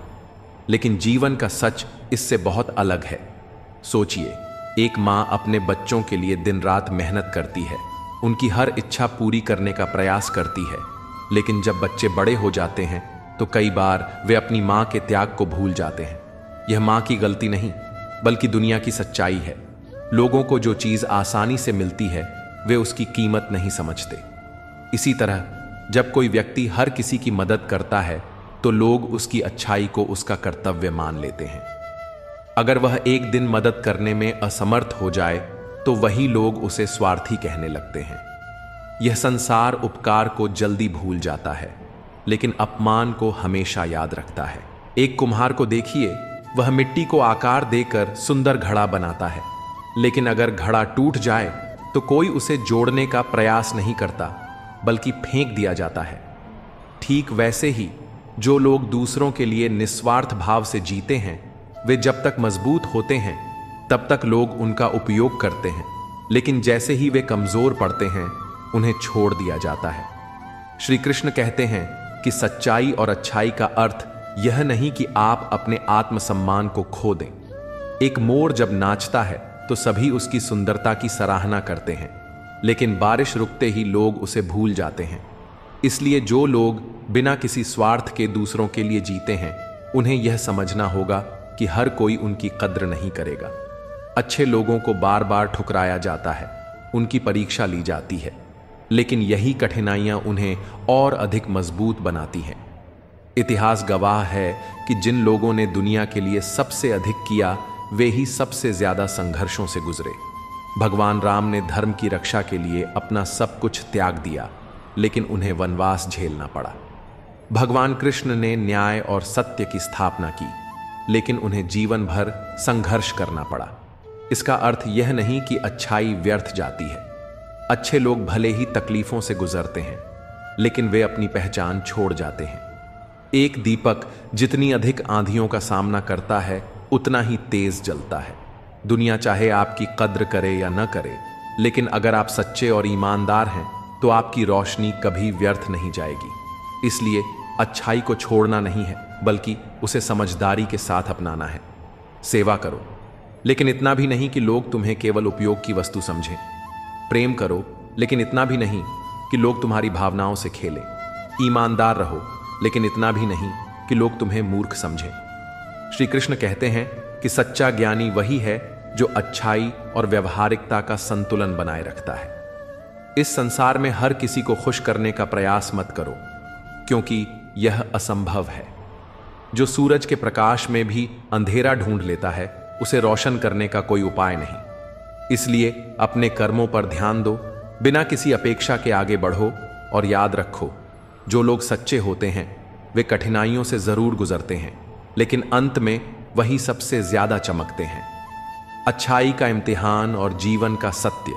लेकिन जीवन का सच इससे बहुत अलग है। सोचिए, एक माँ अपने बच्चों के लिए दिन रात मेहनत करती है, उनकी हर इच्छा पूरी करने का प्रयास करती है, लेकिन जब बच्चे बड़े हो जाते हैं तो कई बार वे अपनी माँ के त्याग को भूल जाते हैं। यह माँ की गलती नहीं, बल्कि दुनिया की सच्चाई है। लोगों को जो चीज़ आसानी से मिलती है वे उसकी कीमत नहीं समझते। इसी तरह जब कोई व्यक्ति हर किसी की मदद करता है तो लोग उसकी अच्छाई को उसका कर्तव्य मान लेते हैं। अगर वह एक दिन मदद करने में असमर्थ हो जाए तो वही लोग उसे स्वार्थी कहने लगते हैं। यह संसार उपकार को जल्दी भूल जाता है, लेकिन अपमान को हमेशा याद रखता है। एक कुम्हार को देखिए, वह मिट्टी को आकार देकर सुंदर घड़ा बनाता है, लेकिन अगर घड़ा टूट जाए तो कोई उसे जोड़ने का प्रयास नहीं करता, बल्कि फेंक दिया जाता है। ठीक वैसे ही जो लोग दूसरों के लिए निस्वार्थ भाव से जीते हैं, वे जब तक मजबूत होते हैं तब तक लोग उनका उपयोग करते हैं, लेकिन जैसे ही वे कमजोर पड़ते हैं उन्हें छोड़ दिया जाता है। श्री कृष्ण कहते हैं कि सच्चाई और अच्छाई का अर्थ यह नहीं कि आप अपने आत्मसम्मान को खो दें। एक मोर जब नाचता है तो सभी उसकी सुंदरता की सराहना करते हैं, लेकिन बारिश रुकते ही लोग उसे भूल जाते हैं। इसलिए जो लोग बिना किसी स्वार्थ के दूसरों के लिए जीते हैं, उन्हें यह समझना होगा कि हर कोई उनकी कद्र नहीं करेगा। अच्छे लोगों को बार बार ठुकराया जाता है, उनकी परीक्षा ली जाती है, लेकिन यही कठिनाइयां उन्हें और अधिक मजबूत बनाती हैं। इतिहास गवाह है कि जिन लोगों ने दुनिया के लिए सबसे अधिक किया, वे ही सबसे ज्यादा संघर्षों से गुजरे। भगवान राम ने धर्म की रक्षा के लिए अपना सब कुछ त्याग दिया, लेकिन उन्हें वनवास झेलना पड़ा। भगवान कृष्ण ने न्याय और सत्य की स्थापना की, लेकिन उन्हें जीवन भर संघर्ष करना पड़ा। इसका अर्थ यह नहीं कि अच्छाई व्यर्थ जाती है। अच्छे लोग भले ही तकलीफों से गुजरते हैं, लेकिन वे अपनी पहचान छोड़ जाते हैं। एक दीपक जितनी अधिक आंधियों का सामना करता है, उतना ही तेज जलता है। दुनिया चाहे आपकी कद्र करे या न करे, लेकिन अगर आप सच्चे और ईमानदार हैं तो आपकी रोशनी कभी व्यर्थ नहीं जाएगी। इसलिए अच्छाई को छोड़ना नहीं है, बल्कि उसे समझदारी के साथ अपनाना है। सेवा करो, लेकिन इतना भी नहीं कि लोग तुम्हें केवल उपयोग की वस्तु समझें। प्रेम करो, लेकिन इतना भी नहीं कि लोग तुम्हारी भावनाओं से खेलें। ईमानदार रहो, लेकिन इतना भी नहीं कि लोग तुम्हें मूर्ख समझें। श्री कृष्ण कहते हैं कि सच्चा ज्ञानी वही है जो अच्छाई और व्यवहारिकता का संतुलन बनाए रखता है। इस संसार में हर किसी को खुश करने का प्रयास मत करो, क्योंकि यह असंभव है। जो सूरज के प्रकाश में भी अंधेरा ढूंढ लेता है, उसे रोशन करने का कोई उपाय नहीं। इसलिए अपने कर्मों पर ध्यान दो, बिना किसी अपेक्षा के आगे बढ़ो, और याद रखो, जो लोग सच्चे होते हैं वे कठिनाइयों से जरूर गुजरते हैं, लेकिन अंत में वही सबसे ज्यादा चमकते हैं। अच्छाई का इम्तिहान और जीवन का सत्य।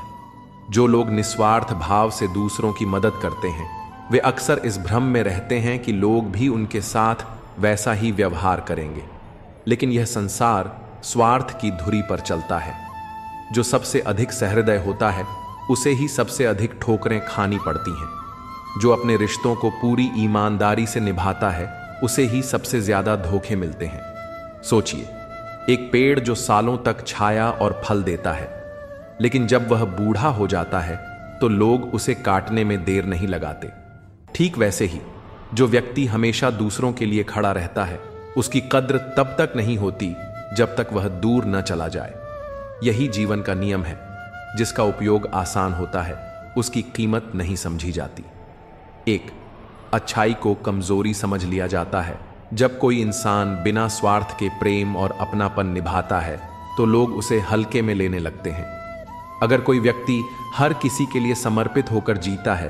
जो लोग निस्वार्थ भाव से दूसरों की मदद करते हैं, वे अक्सर इस भ्रम में रहते हैं कि लोग भी उनके साथ वैसा ही व्यवहार करेंगे, लेकिन यह संसार स्वार्थ की धुरी पर चलता है। जो सबसे अधिक सहृदय होता है, उसे ही सबसे अधिक ठोकरें खानी पड़ती हैं। जो अपने रिश्तों को पूरी ईमानदारी से निभाता है, उसे ही सबसे ज्यादा धोखे मिलते हैं। सोचिए, एक पेड़ जो सालों तक छाया और फल देता है, लेकिन जब वह बूढ़ा हो जाता है तो लोग उसे काटने में देर नहीं लगाते। ठीक वैसे ही जो व्यक्ति हमेशा दूसरों के लिए खड़ा रहता है, उसकी कद्र तब तक नहीं होती जब तक वह दूर न चला जाए। यही जीवन का नियम है। जिसका उपयोग आसान होता है, उसकी कीमत नहीं समझी जाती। एक, अच्छाई को कमजोरी समझ लिया जाता है। जब कोई इंसान बिना स्वार्थ के प्रेम और अपनापन निभाता है, तो लोग उसे हल्के में लेने लगते हैं। अगर कोई व्यक्ति हर किसी के लिए समर्पित होकर जीता है,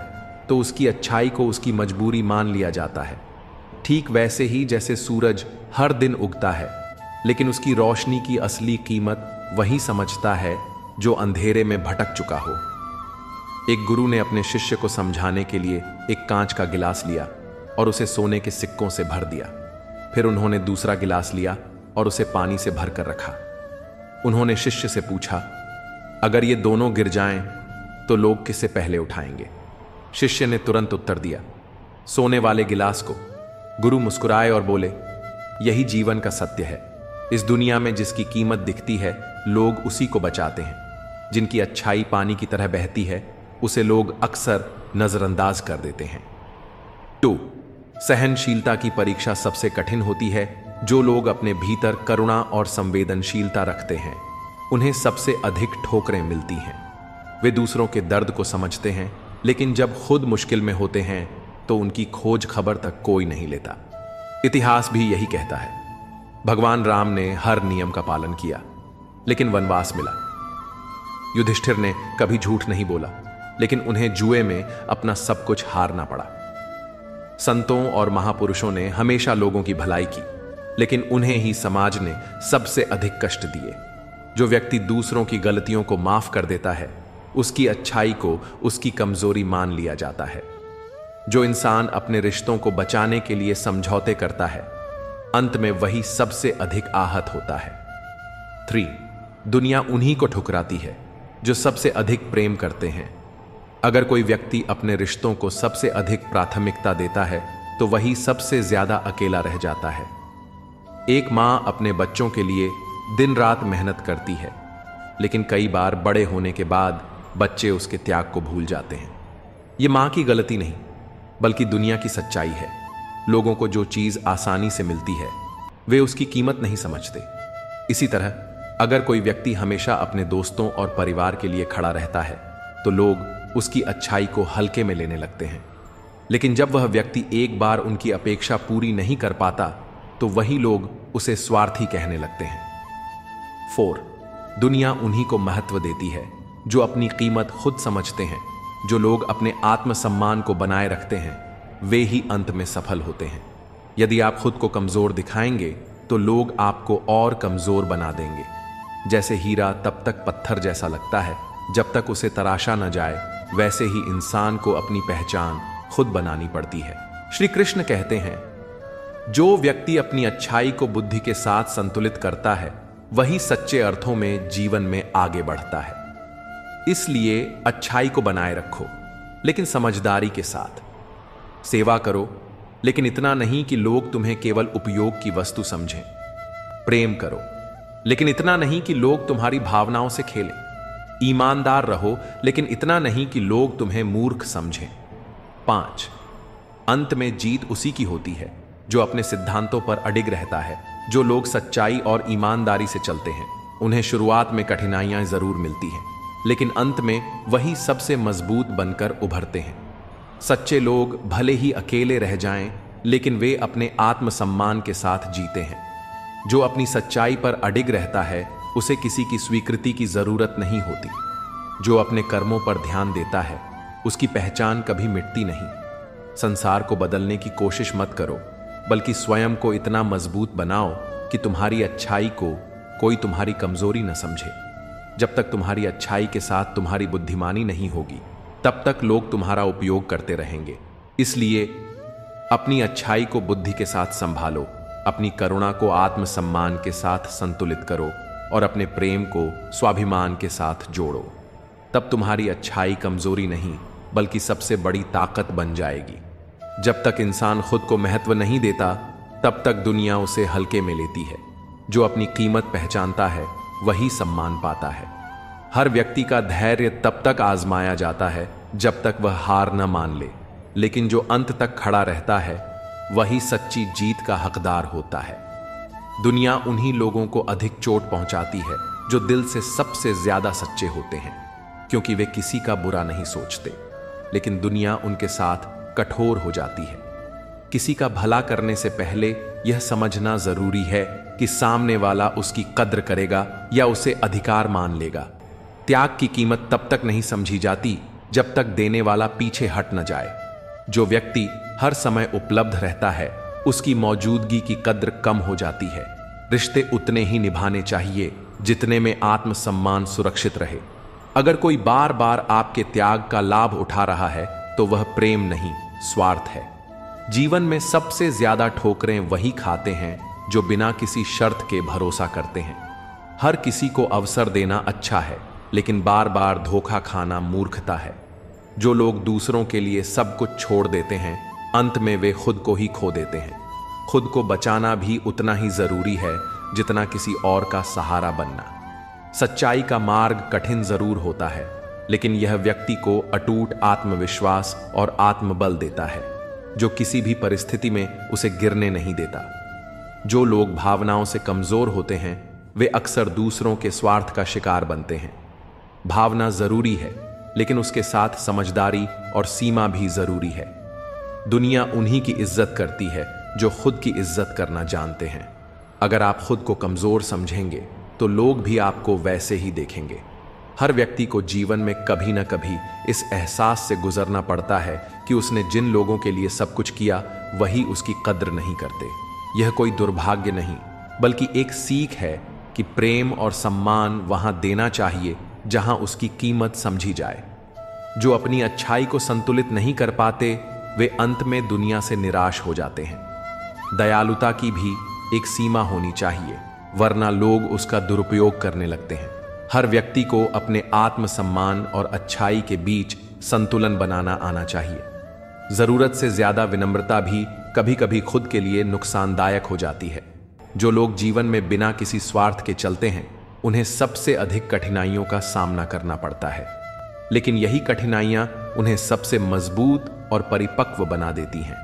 तो उसकी अच्छाई को उसकी मजबूरी मान लिया जाता है। ठीक वैसे ही जैसे सूरज हर दिन उगता है, लेकिन उसकी रोशनी की असली कीमत वही समझता है जो अंधेरे में भटक चुका हो। एक गुरु ने अपने शिष्य को समझाने के लिए एक कांच का गिलास लिया और उसे सोने के सिक्कों से भर दिया। फिर उन्होंने दूसरा गिलास लिया और उसे पानी से भरकर रखा। उन्होंने शिष्य से पूछा, अगर ये दोनों गिर जाएं तो लोग किसे पहले उठाएंगे? शिष्य ने तुरंत उत्तर दिया, सोने वाले गिलास को। गुरु मुस्कुराए और बोले, यही जीवन का सत्य है। इस दुनिया में जिसकी कीमत दिखती है, लोग उसी को बचाते हैं। जिनकी अच्छाई पानी की तरह बहती है, उसे लोग अक्सर नजरअंदाज कर देते हैं। 2. सहनशीलता की परीक्षा सबसे कठिन होती है। जो लोग अपने भीतर करुणा और संवेदनशीलता रखते हैं, उन्हें सबसे अधिक ठोकरें मिलती हैं। वे दूसरों के दर्द को समझते हैं, लेकिन जब खुद मुश्किल में होते हैं तो उनकी खोज खबर तक कोई नहीं लेता। इतिहास भी यही कहता है। भगवान राम ने हर नियम का पालन किया, लेकिन वनवास मिला। युधिष्ठिर ने कभी झूठ नहीं बोला, लेकिन उन्हें जुए में अपना सब कुछ हारना पड़ा। संतों और महापुरुषों ने हमेशा लोगों की भलाई की, लेकिन उन्हें ही समाज ने सबसे अधिक कष्ट दिए। जो व्यक्ति दूसरों की गलतियों को माफ कर देता है, उसकी अच्छाई को उसकी कमजोरी मान लिया जाता है। जो इंसान अपने रिश्तों को बचाने के लिए समझौते करता है, अंत में वही सबसे अधिक आहत होता है। 3. दुनिया उन्हीं को ठुकराती है जो सबसे अधिक प्रेम करते हैं। अगर कोई व्यक्ति अपने रिश्तों को सबसे अधिक प्राथमिकता देता है, तो वही सबसे ज्यादा अकेला रह जाता है। एक मां अपने बच्चों के लिए दिन रात मेहनत करती है, लेकिन कई बार बड़े होने के बाद बच्चे उसके त्याग को भूल जाते हैं। यह मां की गलती नहीं, बल्कि दुनिया की सच्चाई है। लोगों को जो चीज आसानी से मिलती है, वे उसकी कीमत नहीं समझते। इसी तरह अगर कोई व्यक्ति हमेशा अपने दोस्तों और परिवार के लिए खड़ा रहता है, तो लोग उसकी अच्छाई को हल्के में लेने लगते हैं। लेकिन जब वह व्यक्ति एक बार उनकी अपेक्षा पूरी नहीं कर पाता, तो वही लोग उसे स्वार्थी कहने लगते हैं। 4. दुनिया उन्हीं को महत्व देती है जो अपनी कीमत खुद समझते हैं। जो लोग अपने आत्मसम्मान को बनाए रखते हैं, वे ही अंत में सफल होते हैं। यदि आप खुद को कमजोर दिखाएंगे, तो लोग आपको और कमजोर बना देंगे। जैसे हीरा तब तक पत्थर जैसा लगता है जब तक उसे तराशा न जाए, वैसे ही इंसान को अपनी पहचान खुद बनानी पड़ती है। श्री कृष्ण कहते हैं, जो व्यक्ति अपनी अच्छाई को बुद्धि के साथ संतुलित करता है, वही सच्चे अर्थों में जीवन में आगे बढ़ता है। इसलिए अच्छाई को बनाए रखो, लेकिन समझदारी के साथ। सेवा करो, लेकिन इतना नहीं कि लोग तुम्हें केवल उपयोग की वस्तु समझें। प्रेम करो, लेकिन इतना नहीं कि लोग तुम्हारी भावनाओं से खेलें। ईमानदार रहो, लेकिन इतना नहीं कि लोग तुम्हें मूर्ख समझें। 5. अंत में जीत उसी की होती है जो अपने सिद्धांतों पर अडिग रहता है। जो लोग सच्चाई और ईमानदारी से चलते हैं, उन्हें शुरुआत में कठिनाइयां जरूर मिलती हैं, लेकिन अंत में वही सबसे मजबूत बनकर उभरते हैं। सच्चे लोग भले ही अकेले रह जाएं, लेकिन वे अपने आत्मसम्मान के साथ जीते हैं। जो अपनी सच्चाई पर अडिग रहता है, उसे किसी की स्वीकृति की जरूरत नहीं होती। जो अपने कर्मों पर ध्यान देता है, उसकी पहचान कभी मिटती नहीं। संसार को बदलने की कोशिश मत करो, बल्कि स्वयं को इतना मजबूत बनाओ कि तुम्हारी अच्छाई को कोई तुम्हारी कमजोरी न समझे। जब तक तुम्हारी अच्छाई के साथ तुम्हारी बुद्धिमानी नहीं होगी, तब तक लोग तुम्हारा उपयोग करते रहेंगे। इसलिए अपनी अच्छाई को बुद्धि के साथ संभालो, अपनी करुणा को आत्मसम्मान के साथ संतुलित करो और अपने प्रेम को स्वाभिमान के साथ जोड़ो। तब तुम्हारी अच्छाई कमजोरी नहीं, बल्कि सबसे बड़ी ताकत बन जाएगी। जब तक इंसान खुद को महत्व नहीं देता, तब तक दुनिया उसे हल्के में लेती है। जो अपनी कीमत पहचानता है, वही सम्मान पाता है। हर व्यक्ति का धैर्य तब तक आजमाया जाता है जब तक वह हार न मान ले, लेकिन जो अंत तक खड़ा रहता है, वही सच्ची जीत का हकदार होता है। दुनिया उन्हीं लोगों को अधिक चोट पहुंचाती है जो दिल से सबसे ज्यादा सच्चे होते हैं, क्योंकि वे किसी का बुरा नहीं सोचते। लेकिन दुनिया उनके साथ कठोर हो जाती है। किसी का भला करने से पहले यह समझना जरूरी है कि सामने वाला उसकी कद्र करेगा या उसे अधिकार मान लेगा। त्याग की कीमत तब तक नहीं समझी जाती जब तक देने वाला पीछे हट न जाए। जो व्यक्ति हर समय उपलब्ध रहता है, उसकी मौजूदगी की कद्र कम हो जाती है। रिश्ते उतने ही निभाने चाहिए जितने में आत्मसम्मान सुरक्षित रहे। अगर कोई बार बार आपके त्याग का लाभ उठा रहा है तो वह प्रेम नहीं, स्वार्थ है। जीवन में सबसे ज्यादा ठोकरें वही खाते हैं जो बिना किसी शर्त के भरोसा करते हैं। हर किसी को अवसर देना अच्छा है, लेकिन बार बार धोखा खाना मूर्खता है। जो लोग दूसरों के लिए सब कुछ छोड़ देते हैं, अंत में वे खुद को ही खो देते हैं। खुद को बचाना भी उतना ही जरूरी है जितना किसी और का सहारा बनना। सच्चाई का मार्ग कठिन जरूर होता है, लेकिन यह व्यक्ति को अटूट आत्मविश्वास और आत्मबल देता है, जो किसी भी परिस्थिति में उसे गिरने नहीं देता। जो लोग भावनाओं से कमजोर होते हैं, वे अक्सर दूसरों के स्वार्थ का शिकार बनते हैं। भावना जरूरी है, लेकिन उसके साथ समझदारी और सीमा भी जरूरी है। दुनिया उन्हीं की इज्जत करती है जो खुद की इज्जत करना जानते हैं। अगर आप खुद को कमजोर समझेंगे तो लोग भी आपको वैसे ही देखेंगे। हर व्यक्ति को जीवन में कभी न कभी इस एहसास से गुजरना पड़ता है कि उसने जिन लोगों के लिए सब कुछ किया वही उसकी कद्र नहीं करते। यह कोई दुर्भाग्य नहीं, बल्कि एक सीख है कि प्रेम और सम्मान वहां देना चाहिए जहां उसकी कीमत समझी जाए। जो अपनी अच्छाई को संतुलित नहीं कर पाते, वे अंत में दुनिया से निराश हो जाते हैं। दयालुता की भी एक सीमा होनी चाहिए, वरना लोग उसका दुरुपयोग करने लगते हैं। हर व्यक्ति को अपने आत्मसम्मान और अच्छाई के बीच संतुलन बनाना आना चाहिए। जरूरत से ज्यादा विनम्रता भी कभी कभी खुद के लिए नुकसानदायक हो जाती है। जो लोग जीवन में बिना किसी स्वार्थ के चलते हैं, उन्हें सबसे अधिक कठिनाइयों का सामना करना पड़ता है, लेकिन यही कठिनाइयां उन्हें सबसे मजबूत और परिपक्व बना देती हैं।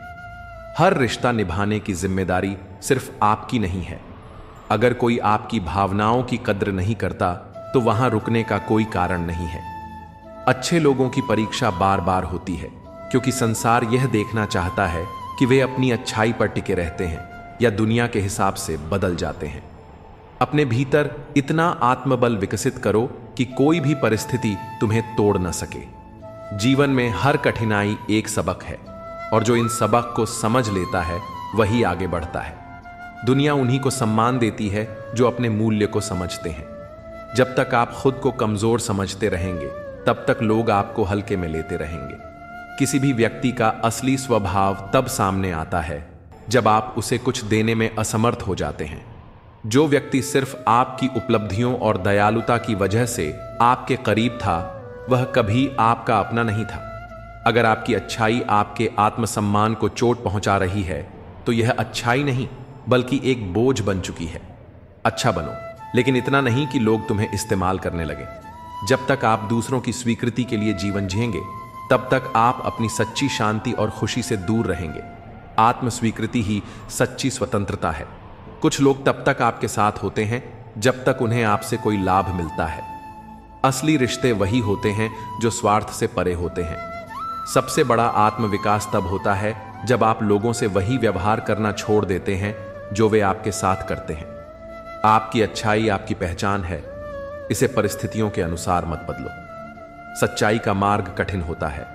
हर रिश्ता निभाने की जिम्मेदारी सिर्फ आपकी नहीं है। अगर कोई आपकी भावनाओं की कद्र नहीं करता, तो वहां रुकने का कोई कारण नहीं है। अच्छे लोगों की परीक्षा बार बार होती है, क्योंकि संसार यह देखना चाहता है कि वे अपनी अच्छाई पर टिके रहते हैं या दुनिया के हिसाब से बदल जाते हैं। अपने भीतर इतना आत्मबल विकसित करो कि कोई भी परिस्थिति तुम्हें तोड़ न सके। जीवन में हर कठिनाई एक सबक है, और जो इन सबक को समझ लेता है वही आगे बढ़ता है। दुनिया उन्हीं को सम्मान देती है जो अपने मूल्य को समझते हैं। जब तक आप खुद को कमजोर समझते रहेंगे, तब तक लोग आपको हल्के में लेते रहेंगे। किसी भी व्यक्ति का असली स्वभाव तब सामने आता है जब आप उसे कुछ देने में असमर्थ हो जाते हैं। जो व्यक्ति सिर्फ आपकी उपलब्धियों और दयालुता की वजह से आपके करीब था, वह कभी आपका अपना नहीं था। अगर आपकी अच्छाई आपके आत्मसम्मान को चोट पहुंचा रही है, तो यह अच्छाई नहीं बल्कि एक बोझ बन चुकी है। अच्छा बनो, लेकिन इतना नहीं कि लोग तुम्हें इस्तेमाल करने लगे। जब तक आप दूसरों की स्वीकृति के लिए जीवन जिएंगे, तब तक आप अपनी सच्ची शांति और खुशी से दूर रहेंगे। आत्मस्वीकृति ही सच्ची स्वतंत्रता है। कुछ लोग तब तक आपके साथ होते हैं जब तक उन्हें आपसे कोई लाभ मिलता है। असली रिश्ते वही होते हैं जो स्वार्थ से परे होते हैं। सबसे बड़ा आत्मविकास तब होता है जब आप लोगों से वही व्यवहार करना छोड़ देते हैं जो वे आपके साथ करते हैं। आपकी अच्छाई आपकी पहचान है, इसे परिस्थितियों के अनुसार मत बदलो। सच्चाई का मार्ग कठिन होता है,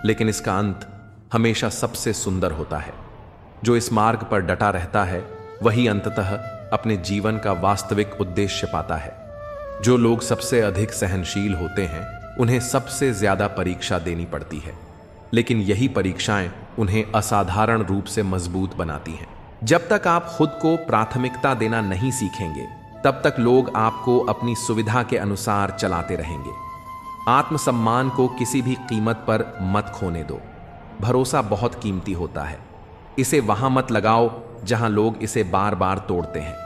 लेकिन इसका अंत हमेशा सबसे सुंदर होता है। जो इस मार्ग पर डटा रहता है, वही अंततः अपने जीवन का वास्तविक उद्देश्य पाता है। जो लोग सबसे अधिक सहनशील होते हैं, उन्हें सबसे ज्यादा परीक्षा देनी पड़ती है, लेकिन यही परीक्षाएं उन्हें असाधारण रूप से मजबूत बनाती हैं। जब तक आप खुद को प्राथमिकता देना नहीं सीखेंगे, तब तक लोग आपको अपनी सुविधा के अनुसार चलाते रहेंगे। आत्मसम्मान को किसी भी कीमत पर मत खोने दो। भरोसा बहुत कीमती होता है। इसे वहां मत लगाओ जहां लोग इसे बार बार तोड़ते हैं।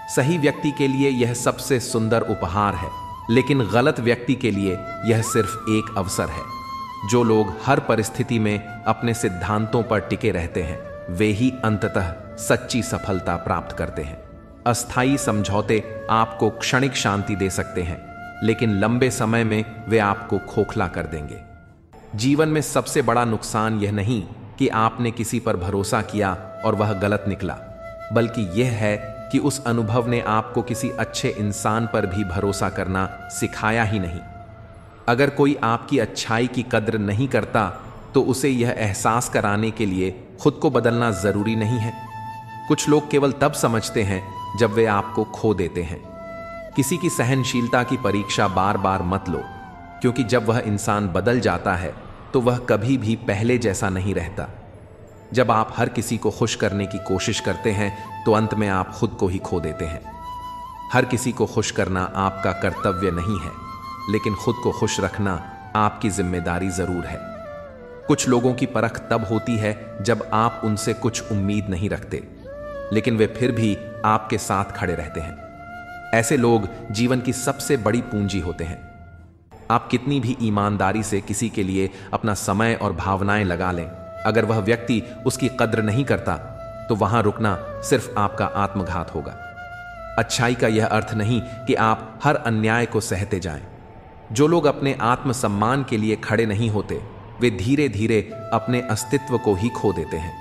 सही व्यक्ति के लिए यह सबसे सुंदर उपहार है, लेकिन गलत व्यक्ति के लिए यह सिर्फ एक अवसर है। जो लोग हर परिस्थिति में अपने सिद्धांतों पर टिके रहते हैं, वे ही अंततः सच्ची सफलता प्राप्त करते हैं। अस्थायी समझौते आपको क्षणिक शांति दे सकते हैं, लेकिन लंबे समय में वे आपको खोखला कर देंगे। जीवन में सबसे बड़ा नुकसान यह नहीं कि आपने किसी पर भरोसा किया और वह गलत निकला, बल्कि यह है कि उस अनुभव ने आपको किसी अच्छे इंसान पर भी भरोसा करना सिखाया ही नहीं। अगर कोई आपकी अच्छाई की कद्र नहीं करता, तो उसे यह एहसास कराने के लिए खुद को बदलना जरूरी नहीं है। कुछ लोग केवल तब समझते हैं जब वे आपको खो देते हैं। किसी की सहनशीलता की परीक्षा बार बार मत लो। क्योंकि जब वह इंसान बदल जाता है तो वह कभी भी पहले जैसा नहीं रहता। जब आप हर किसी को खुश करने की कोशिश करते हैं तो अंत में आप खुद को ही खो देते हैं। हर किसी को खुश करना आपका कर्तव्य नहीं है, लेकिन खुद को खुश रखना आपकी जिम्मेदारी जरूर है। कुछ लोगों की परख तब होती है जब आप उनसे कुछ उम्मीद नहीं रखते, लेकिन वे फिर भी आपके साथ खड़े रहते हैं। ऐसे लोग जीवन की सबसे बड़ी पूंजी होते हैं। आप कितनी भी ईमानदारी से किसी के लिए अपना समय और भावनाएं लगा लें, अगर वह व्यक्ति उसकी कद्र नहीं करता तो वहां रुकना सिर्फ आपका आत्मघात होगा। अच्छाई का यह अर्थ नहीं कि आप हर अन्याय को सहते जाएं। जो लोग अपने आत्मसम्मान के लिए खड़े नहीं होते, वे धीरे धीरे अपने अस्तित्व को ही खो देते हैं।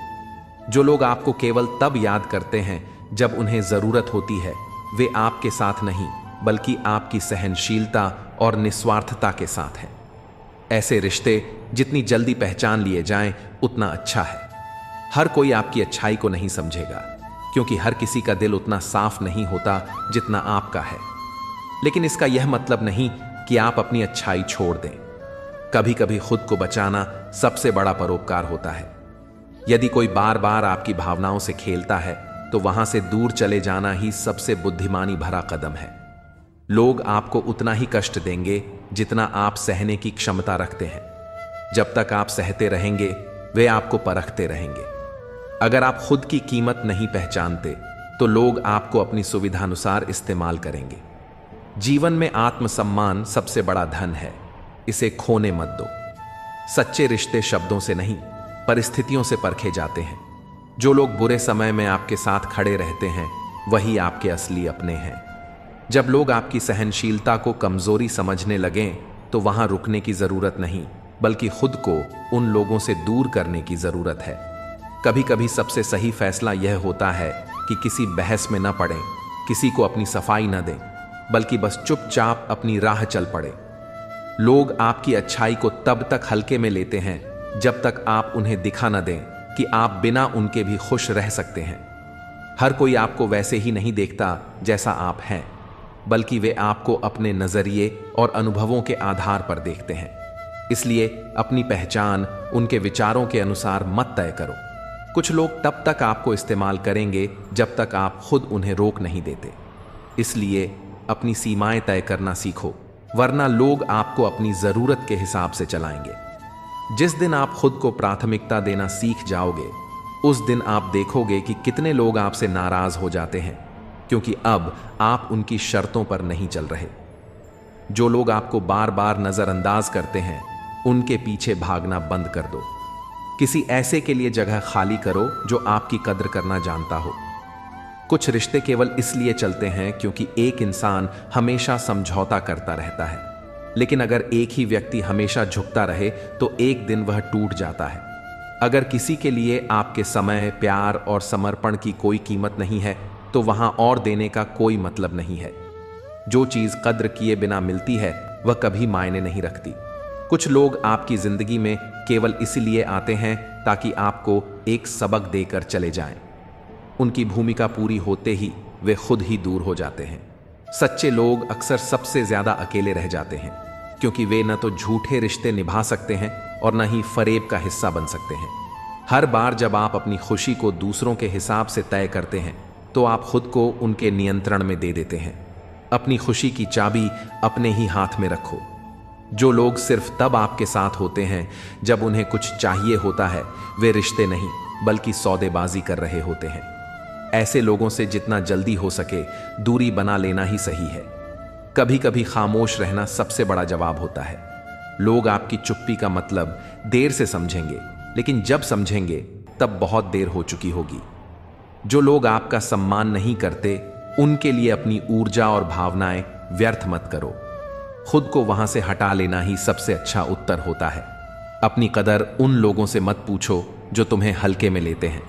जो लोग आपको केवल तब याद करते हैं जब उन्हें जरूरत होती है, वे आपके साथ नहीं बल्कि आपकी सहनशीलता और निस्वार्थता के साथ हैं। ऐसे रिश्ते जितनी जल्दी पहचान लिए जाएं, उतना अच्छा है। हर कोई आपकी अच्छाई को नहीं समझेगा, क्योंकि हर किसी का दिल उतना साफ नहीं होता जितना आपका है। लेकिन इसका यह मतलब नहीं कि आप अपनी अच्छाई छोड़ दें। कभी कभी खुद को बचाना सबसे बड़ा परोपकार होता है। यदि कोई बार बार आपकी भावनाओं से खेलता है तो वहां से दूर चले जाना ही सबसे बुद्धिमानी भरा कदम है। लोग आपको उतना ही कष्ट देंगे जितना आप सहने की क्षमता रखते हैं। जब तक आप सहते रहेंगे, वे आपको परखते रहेंगे। अगर आप खुद की कीमत नहीं पहचानते तो लोग आपको अपनी सुविधानुसार इस्तेमाल करेंगे। जीवन में आत्मसम्मान सबसे बड़ा धन है, इसे खोने मत दो। सच्चे रिश्ते शब्दों से नहीं, परिस्थितियों से परखे जाते हैं। जो लोग बुरे समय में आपके साथ खड़े रहते हैं, वही आपके असली अपने हैं। जब लोग आपकी सहनशीलता को कमजोरी समझने लगें तो वहां रुकने की जरूरत नहीं, बल्कि खुद को उन लोगों से दूर करने की जरूरत है। कभी कभी सबसे सही फैसला यह होता है कि किसी बहस में न पड़ें, किसी को अपनी सफाई न दें, बल्कि बस चुपचाप अपनी राह चल पड़े। लोग आपकी अच्छाई को तब तक हल्के में लेते हैं जब तक आप उन्हें दिखा न दें कि आप बिना उनके भी खुश रह सकते हैं। हर कोई आपको वैसे ही नहीं देखता जैसा आप हैं, बल्कि वे आपको अपने नजरिए और अनुभवों के आधार पर देखते हैं। इसलिए अपनी पहचान उनके विचारों के अनुसार मत तय करो। कुछ लोग तब तक आपको इस्तेमाल करेंगे जब तक आप खुद उन्हें रोक नहीं देते। इसलिए अपनी सीमाएं तय करना सीखो, वरना लोग आपको अपनी जरूरत के हिसाब से चलाएंगे। जिस दिन आप खुद को प्राथमिकता देना सीख जाओगे, उस दिन आप देखोगे कि कितने लोग आपसे नाराज हो जाते हैं, क्योंकि अब आप उनकी शर्तों पर नहीं चल रहे। जो लोग आपको बार बार नजरअंदाज करते हैं, उनके पीछे भागना बंद कर दो। किसी ऐसे के लिए जगह खाली करो जो आपकी कद्र करना जानता हो। कुछ रिश्ते केवल इसलिए चलते हैं क्योंकि एक इंसान हमेशा समझौता करता रहता है, लेकिन अगर एक ही व्यक्ति हमेशा झुकता रहे तो एक दिन वह टूट जाता है। अगर किसी के लिए आपके समय, प्यार और समर्पण की कोई कीमत नहीं है तो वहां और देने का कोई मतलब नहीं है। जो चीज कद्र किए बिना मिलती है वह कभी मायने नहीं रखती। कुछ लोग आपकी जिंदगी में केवल इसलिए आते हैं ताकि आपको एक सबक देकर चले जाएं। उनकी भूमिका पूरी होते ही वे खुद ही दूर हो जाते हैं। सच्चे लोग अक्सर सबसे ज्यादा अकेले रह जाते हैं, क्योंकि वे न तो झूठे रिश्ते निभा सकते हैं और न ही फरेब का हिस्सा बन सकते हैं। हर बार जब आप अपनी खुशी को दूसरों के हिसाब से तय करते हैं तो आप खुद को उनके नियंत्रण में दे देते हैं। अपनी खुशी की चाबी अपने ही हाथ में रखो। जो लोग सिर्फ तब आपके साथ होते हैं जब उन्हें कुछ चाहिए होता है, वे रिश्ते नहीं बल्कि सौदेबाजी कर रहे होते हैं। ऐसे लोगों से जितना जल्दी हो सके दूरी बना लेना ही सही है। कभी कभी खामोश रहना सबसे बड़ा जवाब होता है। लोग आपकी चुप्पी का मतलब देर से समझेंगे, लेकिन जब समझेंगे तब बहुत देर हो चुकी होगी। जो लोग आपका सम्मान नहीं करते, उनके लिए अपनी ऊर्जा और भावनाएं व्यर्थ मत करो। खुद को वहां से हटा लेना ही सबसे अच्छा उत्तर होता है। अपनी कदर उन लोगों से मत पूछो जो तुम्हें हल्के में लेते हैं।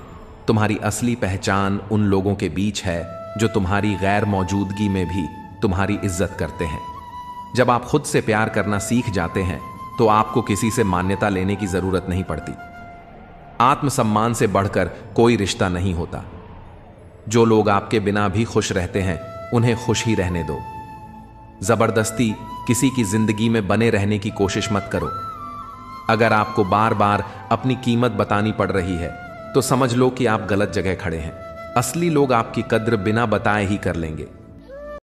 तुम्हारी असली पहचान उन लोगों के बीच है जो तुम्हारी गैर मौजूदगी में भी तुम्हारी इज्जत करते हैं। जब आप खुद से प्यार करना सीख जाते हैं तो आपको किसी से मान्यता लेने की जरूरत नहीं पड़ती। आत्मसम्मान से बढ़कर कोई रिश्ता नहीं होता। जो लोग आपके बिना भी खुश रहते हैं, उन्हें खुश ही रहने दो। जबरदस्ती किसी की जिंदगी में बने रहने की कोशिश मत करो। अगर आपको बार बार अपनी कीमत बतानी पड़ रही है तो समझ लो कि आप गलत जगह खड़े हैं। असली लोग आपकी कद्र बिना बताए ही कर लेंगे।